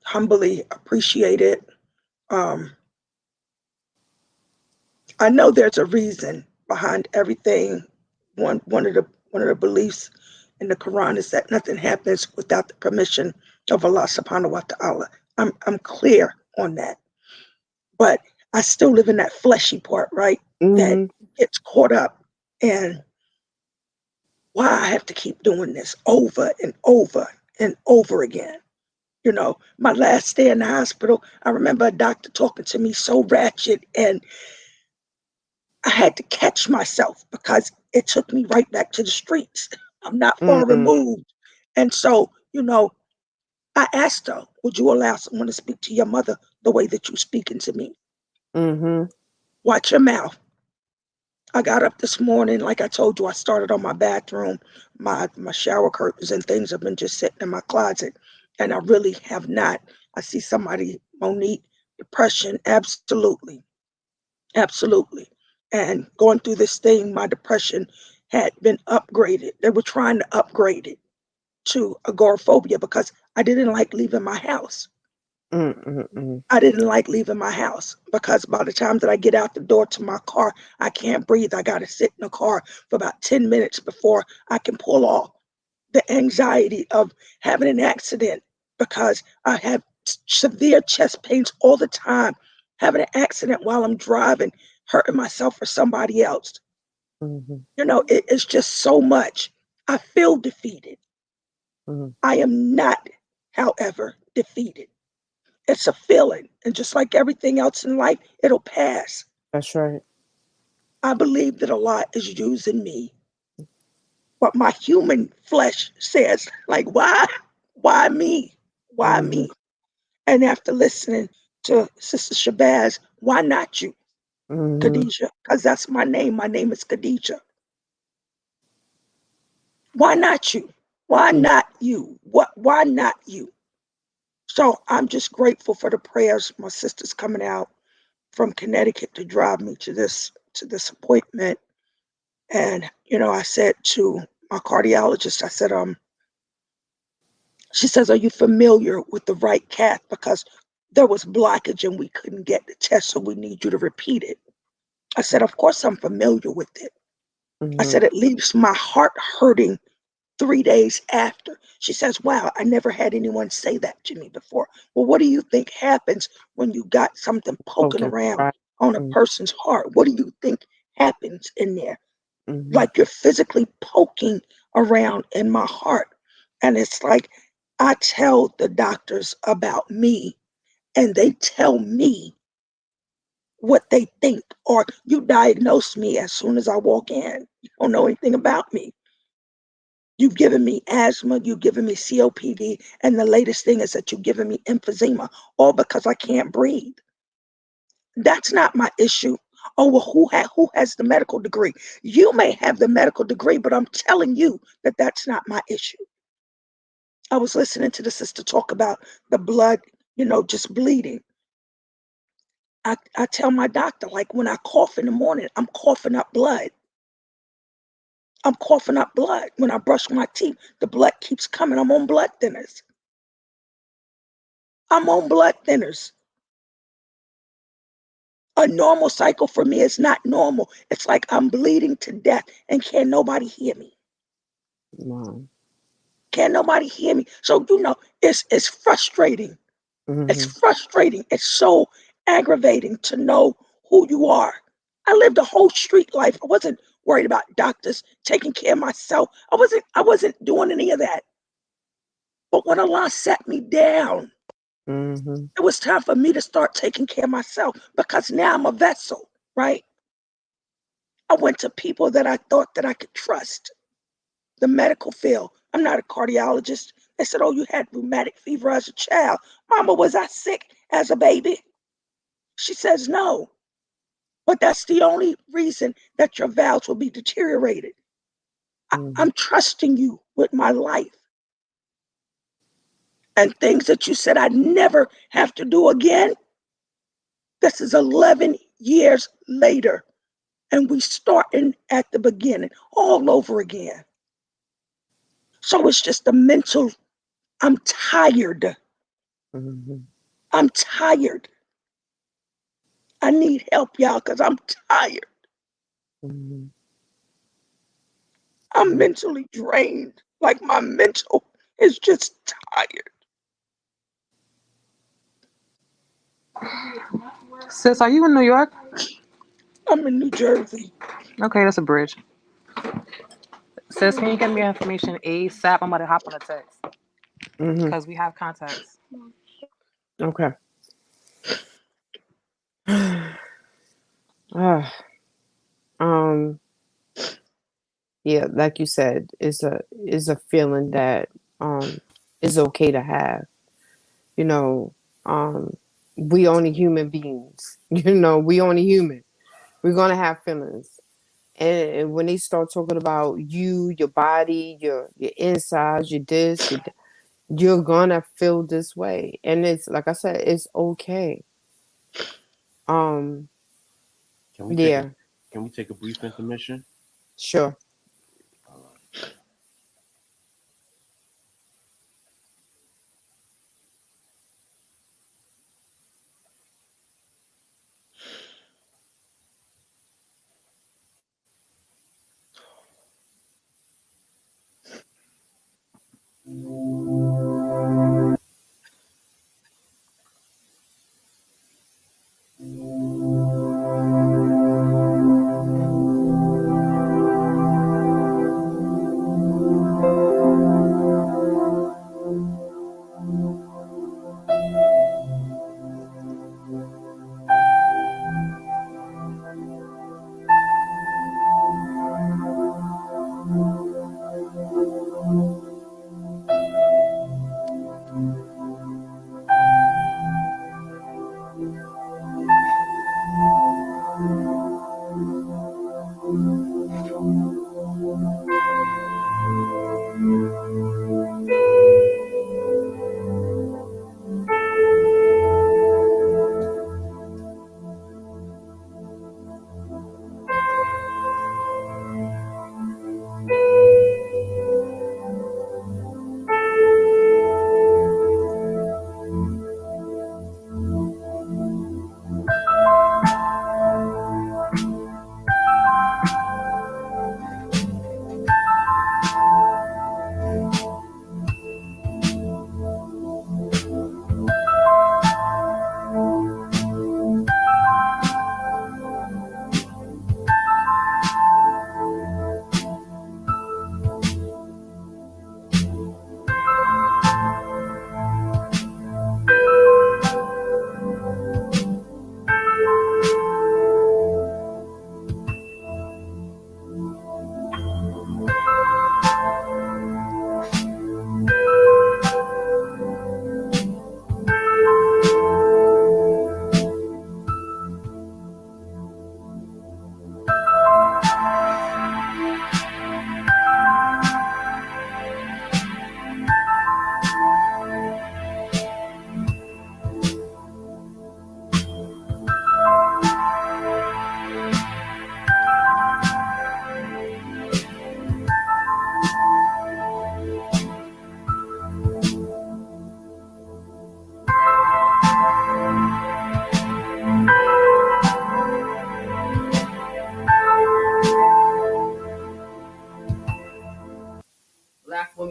humbly appreciate it. Um, I know there's a reason behind everything. One of the beliefs in the Quran is that nothing happens without the permission of Allah subhanahu wa ta'ala. I'm clear on that. But I still live in that fleshy part, right? That Hmm. gets caught up in why I have to keep doing this over and over and over again. My last day in the hospital, I remember a doctor talking to me so ratchet, and I had to catch myself because it took me right back to the streets. I'm not far Hmm. removed. And so, I asked her, would you allow someone to speak to your mother the way that you're speaking to me? Hmm. Watch your mouth. I got up this morning, like I told you, I started on my bathroom. My shower curtains and things have been just sitting in my closet. And I really have not. I see somebody, Monique, depression, absolutely. Absolutely. And going through this thing, my depression had been upgraded. They were trying to upgrade it to agoraphobia because I didn't like leaving my house. Mm-mm-mm. I didn't like leaving my house because by the time that I get out the door to my car, I can't breathe. I got to sit in the car for about 10 minutes before I can pull off. The anxiety of having an accident because I have severe chest pains all the time, having an accident while I'm driving, hurting myself or somebody else. Mm-hmm. It's just so much. I feel defeated. Mm-hmm. I am not, however, defeated. It's a feeling. And just like everything else in life, it'll pass. That's right. I believe that Allah is using me. But my human flesh says, like, why? Why me? Why Mm-hmm. me? And after listening to Sister Shabazz, why not you, Mm-hmm. Khadijah? Because that's my name. My name is Khadijah. Why not you? Why not you? Why not you? So I'm just grateful for the prayers. My sister's coming out from Connecticut to drive me to this appointment. And I said to my cardiologist, I said, she says, are you familiar with the right cath? Because there was blockage and we couldn't get the test, so we need you to repeat it. I said, of course I'm familiar with it. I Mm-hmm. said, it leaves my heart hurting 3 days after. She says, wow, I never had anyone say that to me before. Well, what do you think happens when you got something poking Okay. around Right. on a person's heart? What do you think happens in there? Mm-hmm. Like you're physically poking around in my heart. And it's like I tell the doctors about me and they tell me what they think, or you diagnose me as soon as I walk in. You don't know anything about me. You've given me asthma, you've given me COPD, and the latest thing is that you've given me emphysema, all because I can't breathe. That's not my issue. Oh, well, who has the medical degree? You may have the medical degree, but I'm telling you that that's not my issue. I was listening to the sister talk about the blood, just bleeding. I tell my doctor, like when I cough in the morning, I'm coughing up blood. I'm coughing up blood. When I brush my teeth, the blood keeps coming. I'm on blood thinners. I'm on blood thinners. A normal cycle for me is not normal. It's like I'm bleeding to death and can't nobody hear me. Wow. Can't nobody hear me. So, it's frustrating. It's Mm-hmm. frustrating. It's so aggravating to know who you are. I lived a whole street life. I wasn't worried about doctors, taking care of myself. I wasn't doing any of that. But when Allah sat me down, Mm-hmm. it was time for me to start taking care of myself because now I'm a vessel, right? I went to people that I thought that I could trust. The medical field. I'm not a cardiologist. They said, oh, you had rheumatic fever as a child. Mama, was I sick as a baby? She says, no. But that's the only reason that your valves will be deteriorated. Mm-hmm. I'm trusting you with my life. And things that you said I'd never have to do again. This is 11 years later. And we starting at the beginning all over again. So it's just a mental, I'm tired. Mm-hmm. I'm tired. I need help, y'all, because I'm tired. Mm-hmm. I'm mentally drained. Like my mental is just tired. Sis, are you in New York? I'm in New Jersey. Okay, that's a bridge. Sis, can you get me your information ASAP? I'm about to hop on a text Mm-hmm. because we have contacts. Okay. Ah, um, yeah, like you said, it's a feeling that is okay to have. You know, um, we only human beings. We only human. We're gonna have feelings. And when they start talking about you, your body, your insides, your this, you're gonna feel this way. And it's like I said, it's okay. Um, Can we take a yeah, can we take a brief intermission? sure. All right.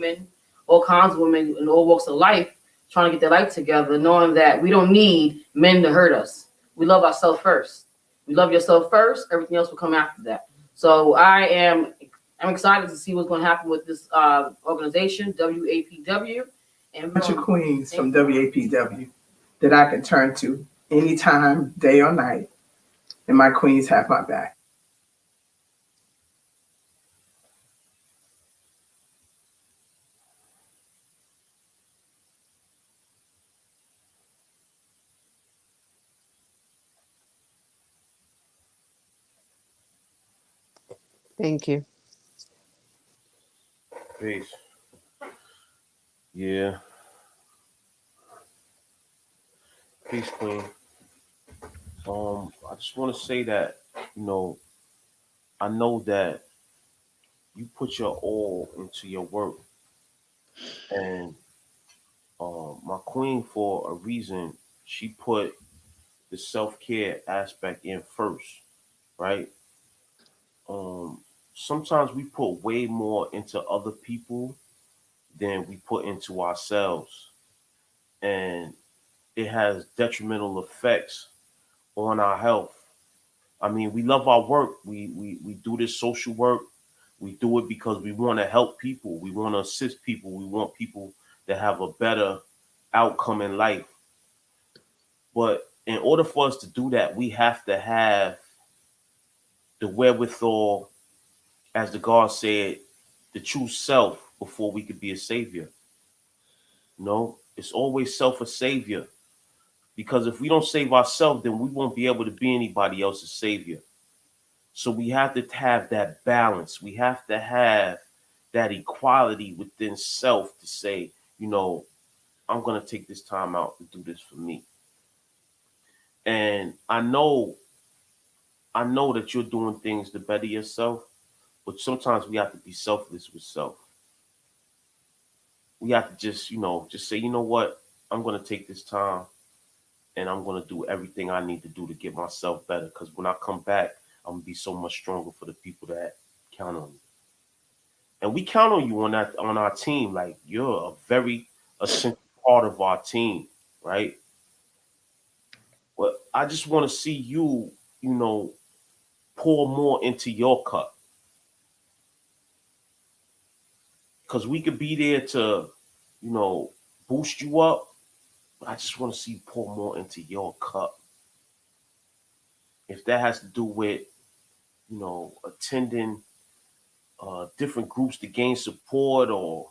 women, all kinds of women in all walks of life, trying to get their life together, knowing that we don't need men to hurt us. We love ourselves first. We love yourself first. Everything else will come after that. So I'm excited to see what's going to happen with this organization, WAPW. And bunch of queens from WAPW that I can turn to anytime, day or night, and my queens have my back. Thank you. Peace. Yeah. Peace, Queen. I just want to say that, you know, I know that you put your all into your work, and my queen, for a reason, she put the self care aspect in first, right? Sometimes we put way more into other people than we put into ourselves, and it has detrimental effects on our health. I mean, we love our work. We do this social work. We do it because we want to help people. We want to assist people. We want people to have a better outcome in life. But in order for us to do that, we have to have the wherewithal, as the God said, the true self before we could be a savior. No, it's always self a savior. Because if we don't save ourselves, then we won't be able to be anybody else's savior. So we have to have that balance. We have to have that equality within self to say, you know, I'm going to take this time out to do this for me. And I know that you're doing things to better yourself, but sometimes we have to be selfless with self. We have to just, just say, you know what? I'm going to take this time and I'm going to do everything I need to do to get myself better. Because when I come back, I'm going to be so much stronger for the people that count on me. And we count on you on our team. Like, you're a very essential part of our team, right? But I just want to see you, pour more into your cup. Because we could be there to, you know, boost you up. But I just want to see you pour more into your cup. If that has to do with, attending different groups to gain support, or,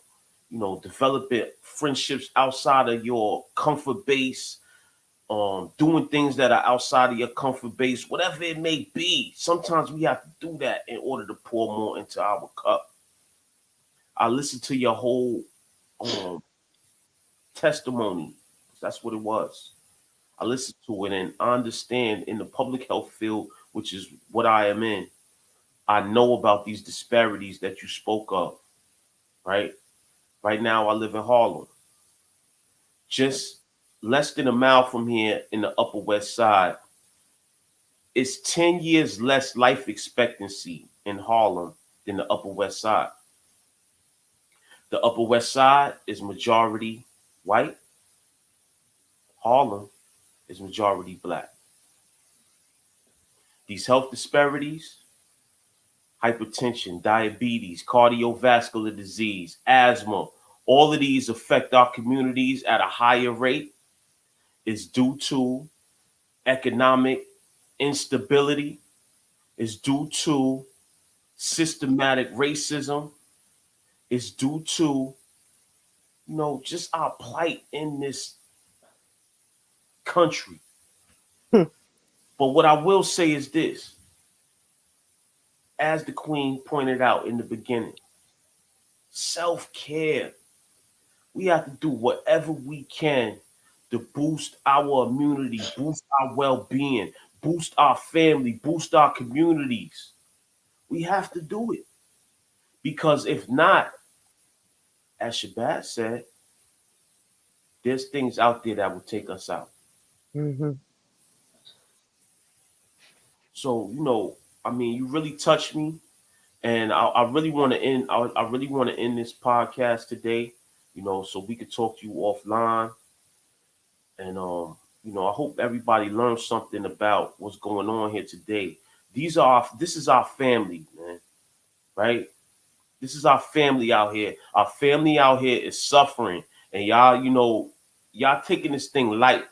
developing friendships outside of your comfort base, doing things that are outside of your comfort base, whatever it may be. Sometimes we have to do that in order to pour more into our cup. I listened to your whole um, testimony. That's what it was. I listened to it and I understand in the public health field, which is what I am in, I know about these disparities that you spoke of, right? Right now, I live in Harlem. Just less than a mile from here in the Upper West Side, it's 10 years less life expectancy in Harlem than the Upper West Side. The Upper West Side is majority white. Harlem is majority black. These health disparities, hypertension, diabetes, cardiovascular disease, asthma, all of these affect our communities at a higher rate, is due to economic instability, is due to systematic racism, is due to, just our plight in this country. But what I will say is this, as the Queen pointed out in the beginning, self-care. We have to do whatever we can to boost our immunity, boost our well-being, boost our family, boost our communities. We have to do it. Because if not, as Shabazz said, there's things out there that will take us out. Mm-hmm. So, I mean, you really touched me. And I really want to end. I really want to end this podcast today, so we could talk to you offline. And I hope everybody learns something about what's going on here today. This is our family, man. Right? This is our family out here. Our family out here is suffering, and y'all taking this thing light.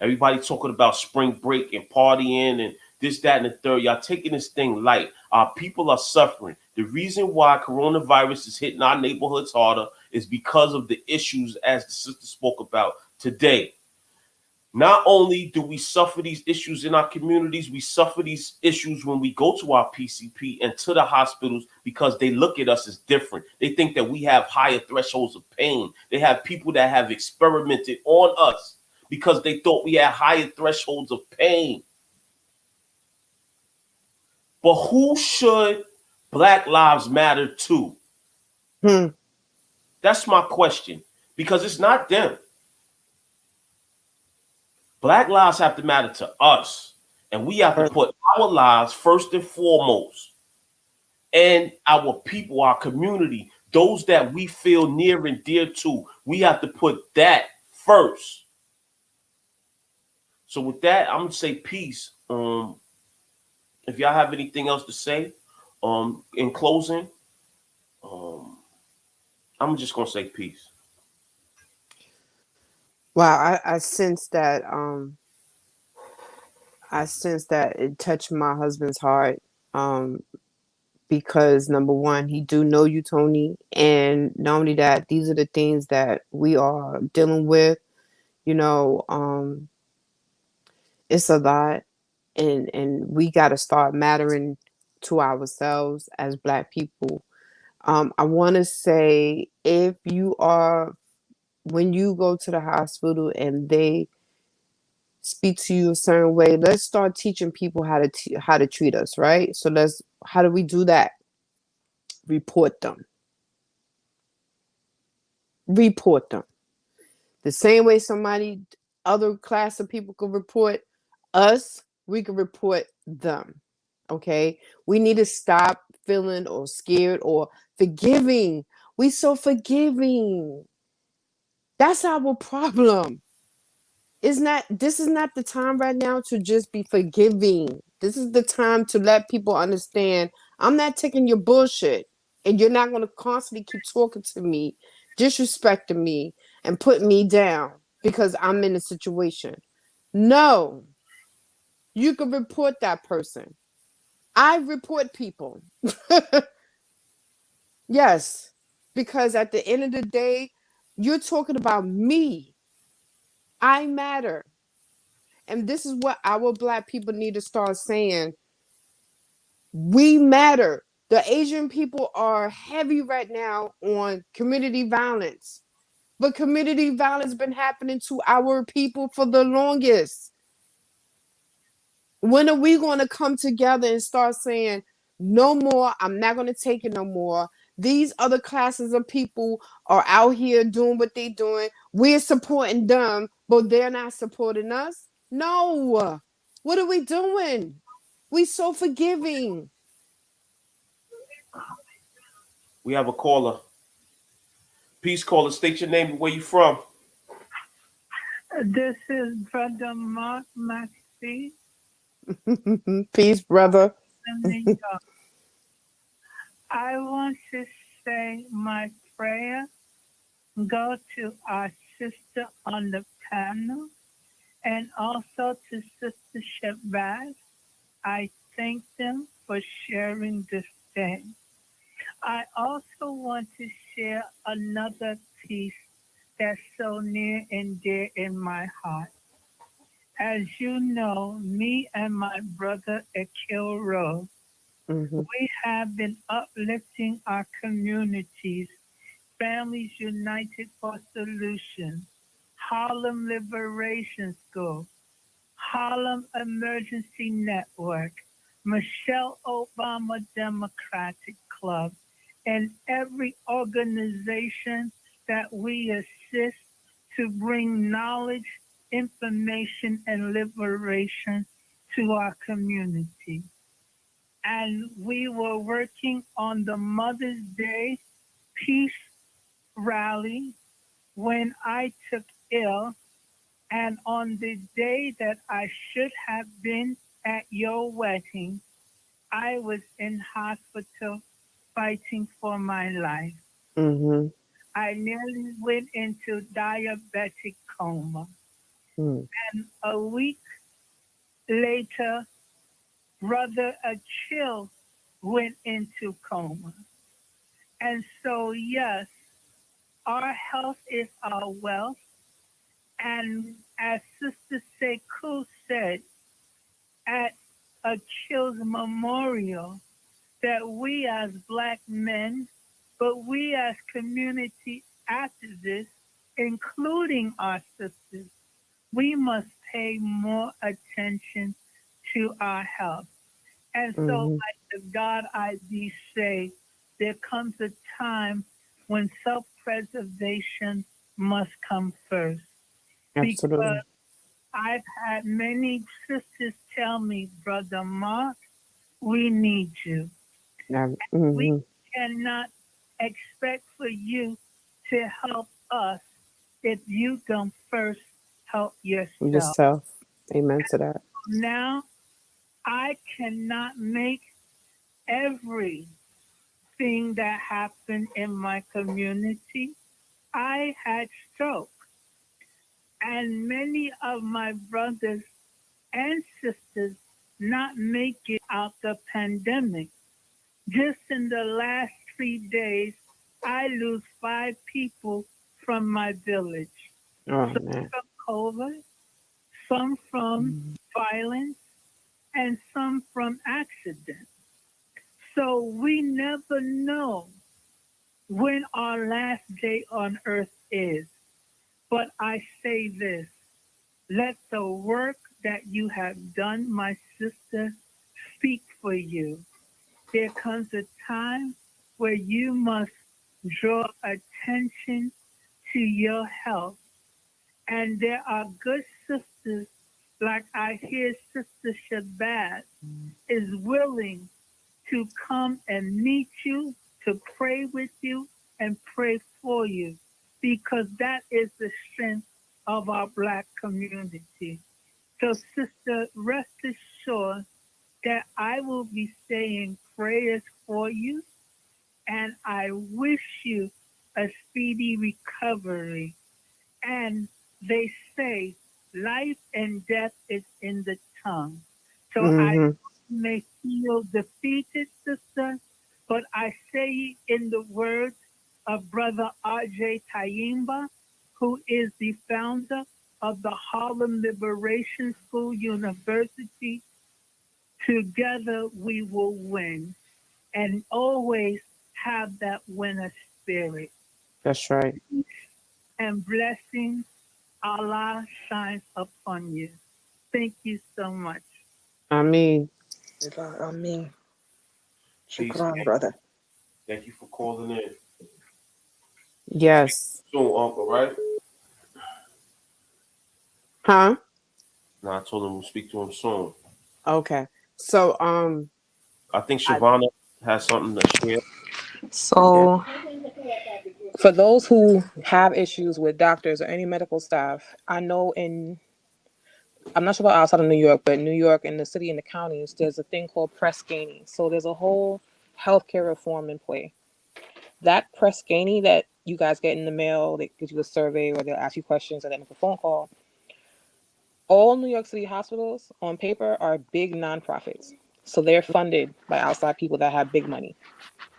Everybody talking about spring break and partying and this, that, and the third. Y'all taking this thing light. Our people are suffering. The reason why coronavirus is hitting our neighborhoods harder is because of the issues, as the sister spoke about today. Not only do we suffer these issues in our communities, we suffer these issues when we go to our PCP and to the hospitals because they look at us as different. They think that we have higher thresholds of pain. They have people that have experimented on us because they thought we had higher thresholds of pain. But who should Black Lives Matter to? That's my question, because it's not them. Black lives have to matter to us, and we have to put our lives first and foremost, and our people, our community, those that we feel near and dear to. We have to put that first. So with that, I'm gonna say peace. If y'all have anything else to say, in closing, I'm just gonna say peace. Wow, I sense that it touched my husband's heart. Because number one, he do know you, Tonie, and not only that, these are the things that we are dealing with. It's a lot, and we got to start mattering to ourselves as Black people. I want to say, when you go to the hospital and they speak to you a certain way, let's start teaching people how to treat us, right? So how do we do that? Report them. Report them. The same way other class of people could report us, we could report them. Okay? We need to stop feeling or scared or forgiving. We so forgiving. That's our problem. This is not the time right now to just be forgiving. This is the time to let people understand I'm not taking your bullshit, and you're not going to constantly keep talking to me, disrespecting me, and putting me down because I'm in a situation. No, you can report that person. I report people. Yes, because at the end of the day, you're talking about me. I matter. And this is what our Black people need to start saying. We matter. The Asian people are heavy right now on community violence. But community violence been happening to our people for the longest. When are we going to come together and start saying, no more, I'm not going to take it no more. These other classes of people are out here doing what they're doing. We're supporting them, but they're not supporting us. No. What are we doing? We so forgiving. We have a caller. Peace, caller. State your name and where you from. This is Brother Mark Maxey Peace, brother. in New York. I want to say my prayer go to our sister on the panel and also to Sister Shabazz. I thank them for sharing this day. I also want to share another piece that's so near and dear in my heart. As you know, me and my brother Akil Rose, we have been uplifting our communities, Families United for Solutions, Harlem Liberation School, Harlem Emergency Network, Michelle Obama Democratic Club, and every organization that we assist to bring knowledge, information, and liberation to our community. and we were working on the Mother's Day peace rally when I took ill. And on the day that I should have been at your wedding, I was in hospital fighting for my life. Mhm. I nearly went into diabetic coma. Mm. And a week later, Brother Achille went into coma. And so, yes, our health is our wealth. And as Sister Sekou said at Achille's memorial, that we as Black men, but we as community activists, including our sisters, we must pay more attention to our health. And so, Mhm. like the God ID say, there comes a time when self-preservation must come first. Because Absolutely. I've had many sisters tell me, Brother Mark, we need you. We Mhm. cannot expect for you to help us if you don't first help yourself. Yourself. Amen to that. Now, I cannot make everything that happened in my community. I had stroke, and many of my brothers and sisters not make it out the pandemic. Just in the last 3 days, I lose 5 people from my village. Oh Some man. from COVID, some from Mhm. violence, and some from accident. So we never know when our last day on earth is. But I say this, let the work that you have done, my sister, speak for you. There comes a time where you must draw attention to your health. And there are good sisters, like I hear Sister Shabbat is willing to come and meet you, to pray with you, and pray for you, because that is the strength of our Black community. So, sister, rest assured that I will be saying prayers for you, and I wish you a speedy recovery. And they say life and death is in the tongue. So I Mhm. may feel defeated, sister, but I say in the words of Brother R.J. Tayimba, who is the founder of the Harlem Liberation School University, together we will win, and always have that winner spirit. That's right. And blessings, Allah shines upon you. Thank you so much. I mean, I mean, Peace. shukran, brother. Thank you for calling in. yes. Soon, Uncle, right? Huh? Now I told him we'll speak to him soon. Okay. So I think I Shavana has something to share. yeah. So, for those who have issues with doctors or any medical staff, I know I'm not sure about outside of New York, but New York and the city and the counties, there's a thing called press ganey. So there's a whole healthcare reform in play. That press ganey that you guys get in the mail, they give you a survey or they'll ask you questions and then make a phone call. All New York City hospitals on paper are big nonprofits. So they're funded by outside people that have big money.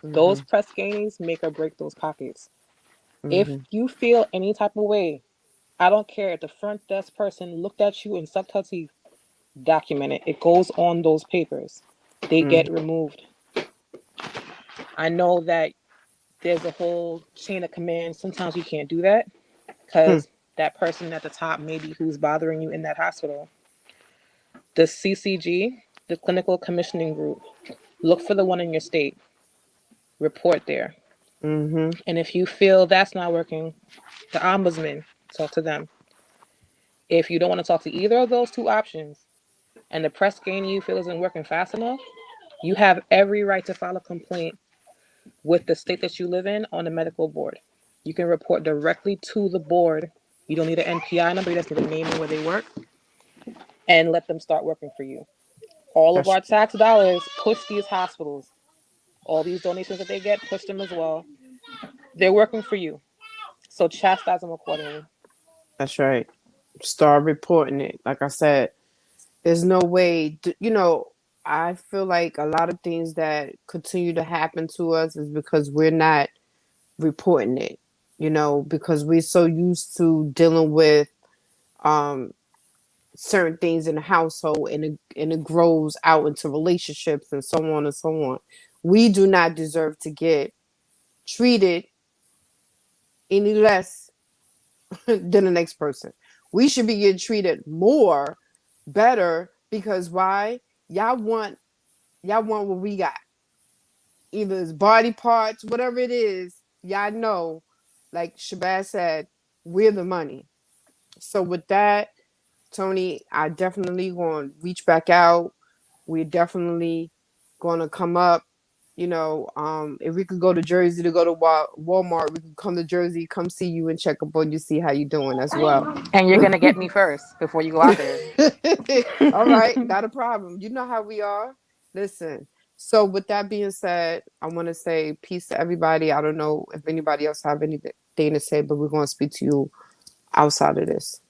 Those Mhm. press gainies make or break those pockets. If Mhm. you feel any type of way, I don't care if the front desk person looked at you and sucked her teeth, document it. It goes on those papers. They Mhm. get removed. I know that there's a whole chain of command. Sometimes you can't do that Hmm. because that person at the top, maybe who's bothering you in that hospital. The CCG, the Clinical Commissioning Group, look for the one in your state, report there. Mhm. And if you feel that's not working, the ombudsman, talk to them. If you don't want to talk to either of those two options and the press gain you feel isn't working fast enough, You have every right to file a complaint with the state that you live in on the medical board. You can report directly to the board. You don't need an NPI number, you just need a name and where they work, and let them start working for you. All of That's our tax dollars push these hospitals. All these donations that they get, push them as well. They're working for you. So chastise them accordingly. that's right. Start reporting it. Like I said, there's no way I feel like a lot of things that continue to happen to us is because we're not reporting it, because we're so used to dealing with um certain things in the household, and it grows out into relationships and so on and so on. We do not deserve to get treated any less than the next person. We should be getting treated more, better, because why? Y'all want what we got. Either it's body parts, whatever it is, y'all know, like Shabazz said, we're the money. So with that, Tonie, I definitely going to reach back out. We're definitely going to come up. If we could go to Jersey to go to Walmart, we could come to Jersey, come see you and check up on you, see how you doing as well. And you're gonna get me first before you go out there. All right, not a problem. You know how we are. Listen. So with that being said, I want to say peace to everybody. I don't know if anybody else have anything to say, but we're going to speak to you outside of this.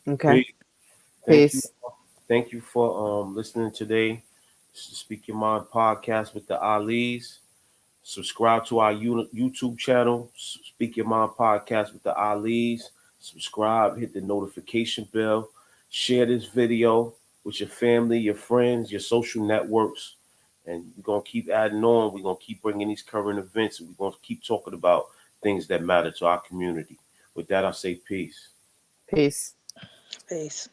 Okay. Peace. Thank you. Peace. Thank you for listening today. This is Speak Your Mind podcast with the Allis. Subscribe to our YouTube channel, Speak Your Mind podcast with the Allis. Subscribe, hit the notification bell, share this video with your family, your friends, your social networks. And we're going to keep adding on. We're going to keep bringing these current events, and we're going to keep talking about things that matter to our community. With that, I say peace. Peace. Peace.